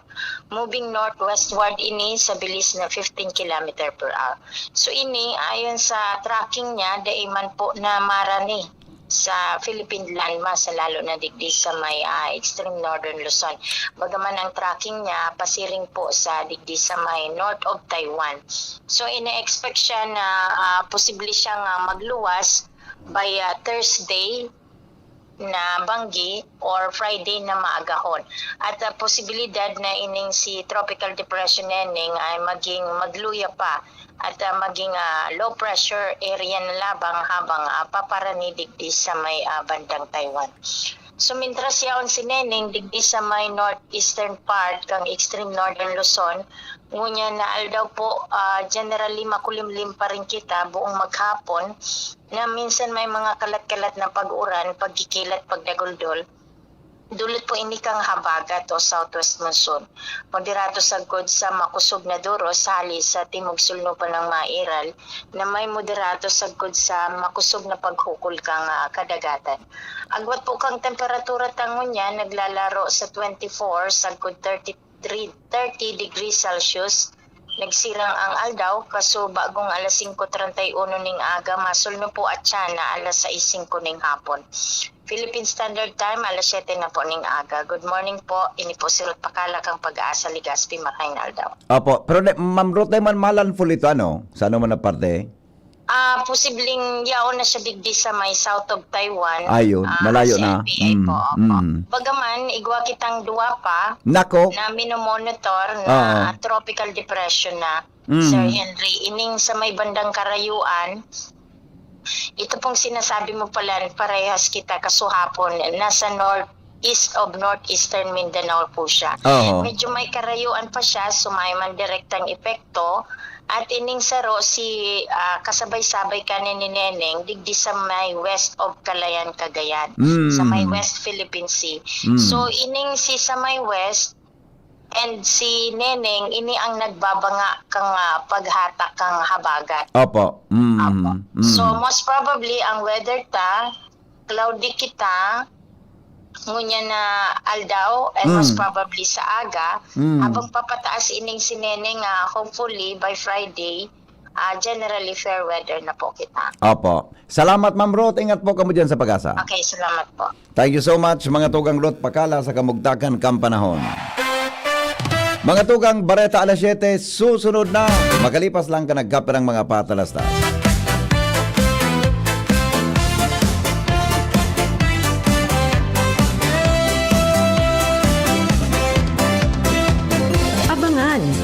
Moving northwestward ini sa bilis na 15 km per hour. So ini ayon sa tracking niya, daiman po na marani sa Philippine landmass, lalo na digdi sa may extreme northern Luzon. Bagaman ang tracking niya pasiring po sa digdi sa may north of Taiwan. So ina-expect siya na posible siyang magluwas by Thursday na Banggi or Friday na maagahon. At posibilidad na ining si Tropical Depression Neneng ay magluya pa at maging low pressure area na labang habang paparani digdi sa may bandang Taiwan. So mintras yaon si Neneng digdi sa may northeastern part kang extreme northern Luzon, ngunya na aldaw po generally makulimlim pa rin kita buong maghapon na minsan may mga kalat-kalat na pag-uran, pagkikilat, pagdaguldol. Dulot po ini kang habagat o southwest monsoon. Moderato sagod sa makusog na duro sali sa timog sulno pa ng mairal na may moderato sagod sa makusog na paghukol kang kadagatan. Agwat po kang temperatura tangon niya naglalaro sa 24 sagod 30 degrees Celsius. Nagsirang ang aldaw kaso bagong alas 5:31 ning aga masulno po at siya na alas 6:05 ning hapon. Philippine Standard Time alas 7 na po ning aga. Good morning po. Ini po si Ruth Pakala kang Pag-asa Legazpi, Makain aldaw. Opo, pero Ma'am Ruth, man malanful ito ano? Sa ano man na parte? Posibleng yaon na siya digdi sa may south of Taiwan. Ayun, malayo na. Bagaman, igwa kitang duwa pa Nako. na minomonitor na tropical depression na Sir Henry. Ining sa may bandang Karayuan, ito pong sinasabi mo pala, parehas kita kasuhapon, nasa east of northeastern Mindanao po siya. Medyo may karayuan pa siya, sumay man direktang epekto. At ining saro si kasabay-sabay kanin ni Neneng digdi sa may west of Calayan, Cagayan, sa may West Philippine Sea. So ining si sa may west and si Neneng ini ang nagbabanga kang paghatak kang habagat. Opo. So most probably ang weather cloudy kita ngunya na aldaw and most probably sa aga habang papataas ining si Neneng hopefully by Friday generally fair weather na po kita. Opo. Salamat Ma'am Ruth, ingat po kamo dyan sa Pag-asa. Okay, salamat po. Thank you so much mga tugang Ruth Pakala sa kamugtakan kang panahon. Mga tugang Bareta alas 7 susunod na. Makalipas lang ka nagkaperang mga patalastas.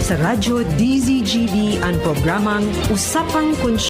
Sa Radyo DZGB ang programang Usapang Konsumo.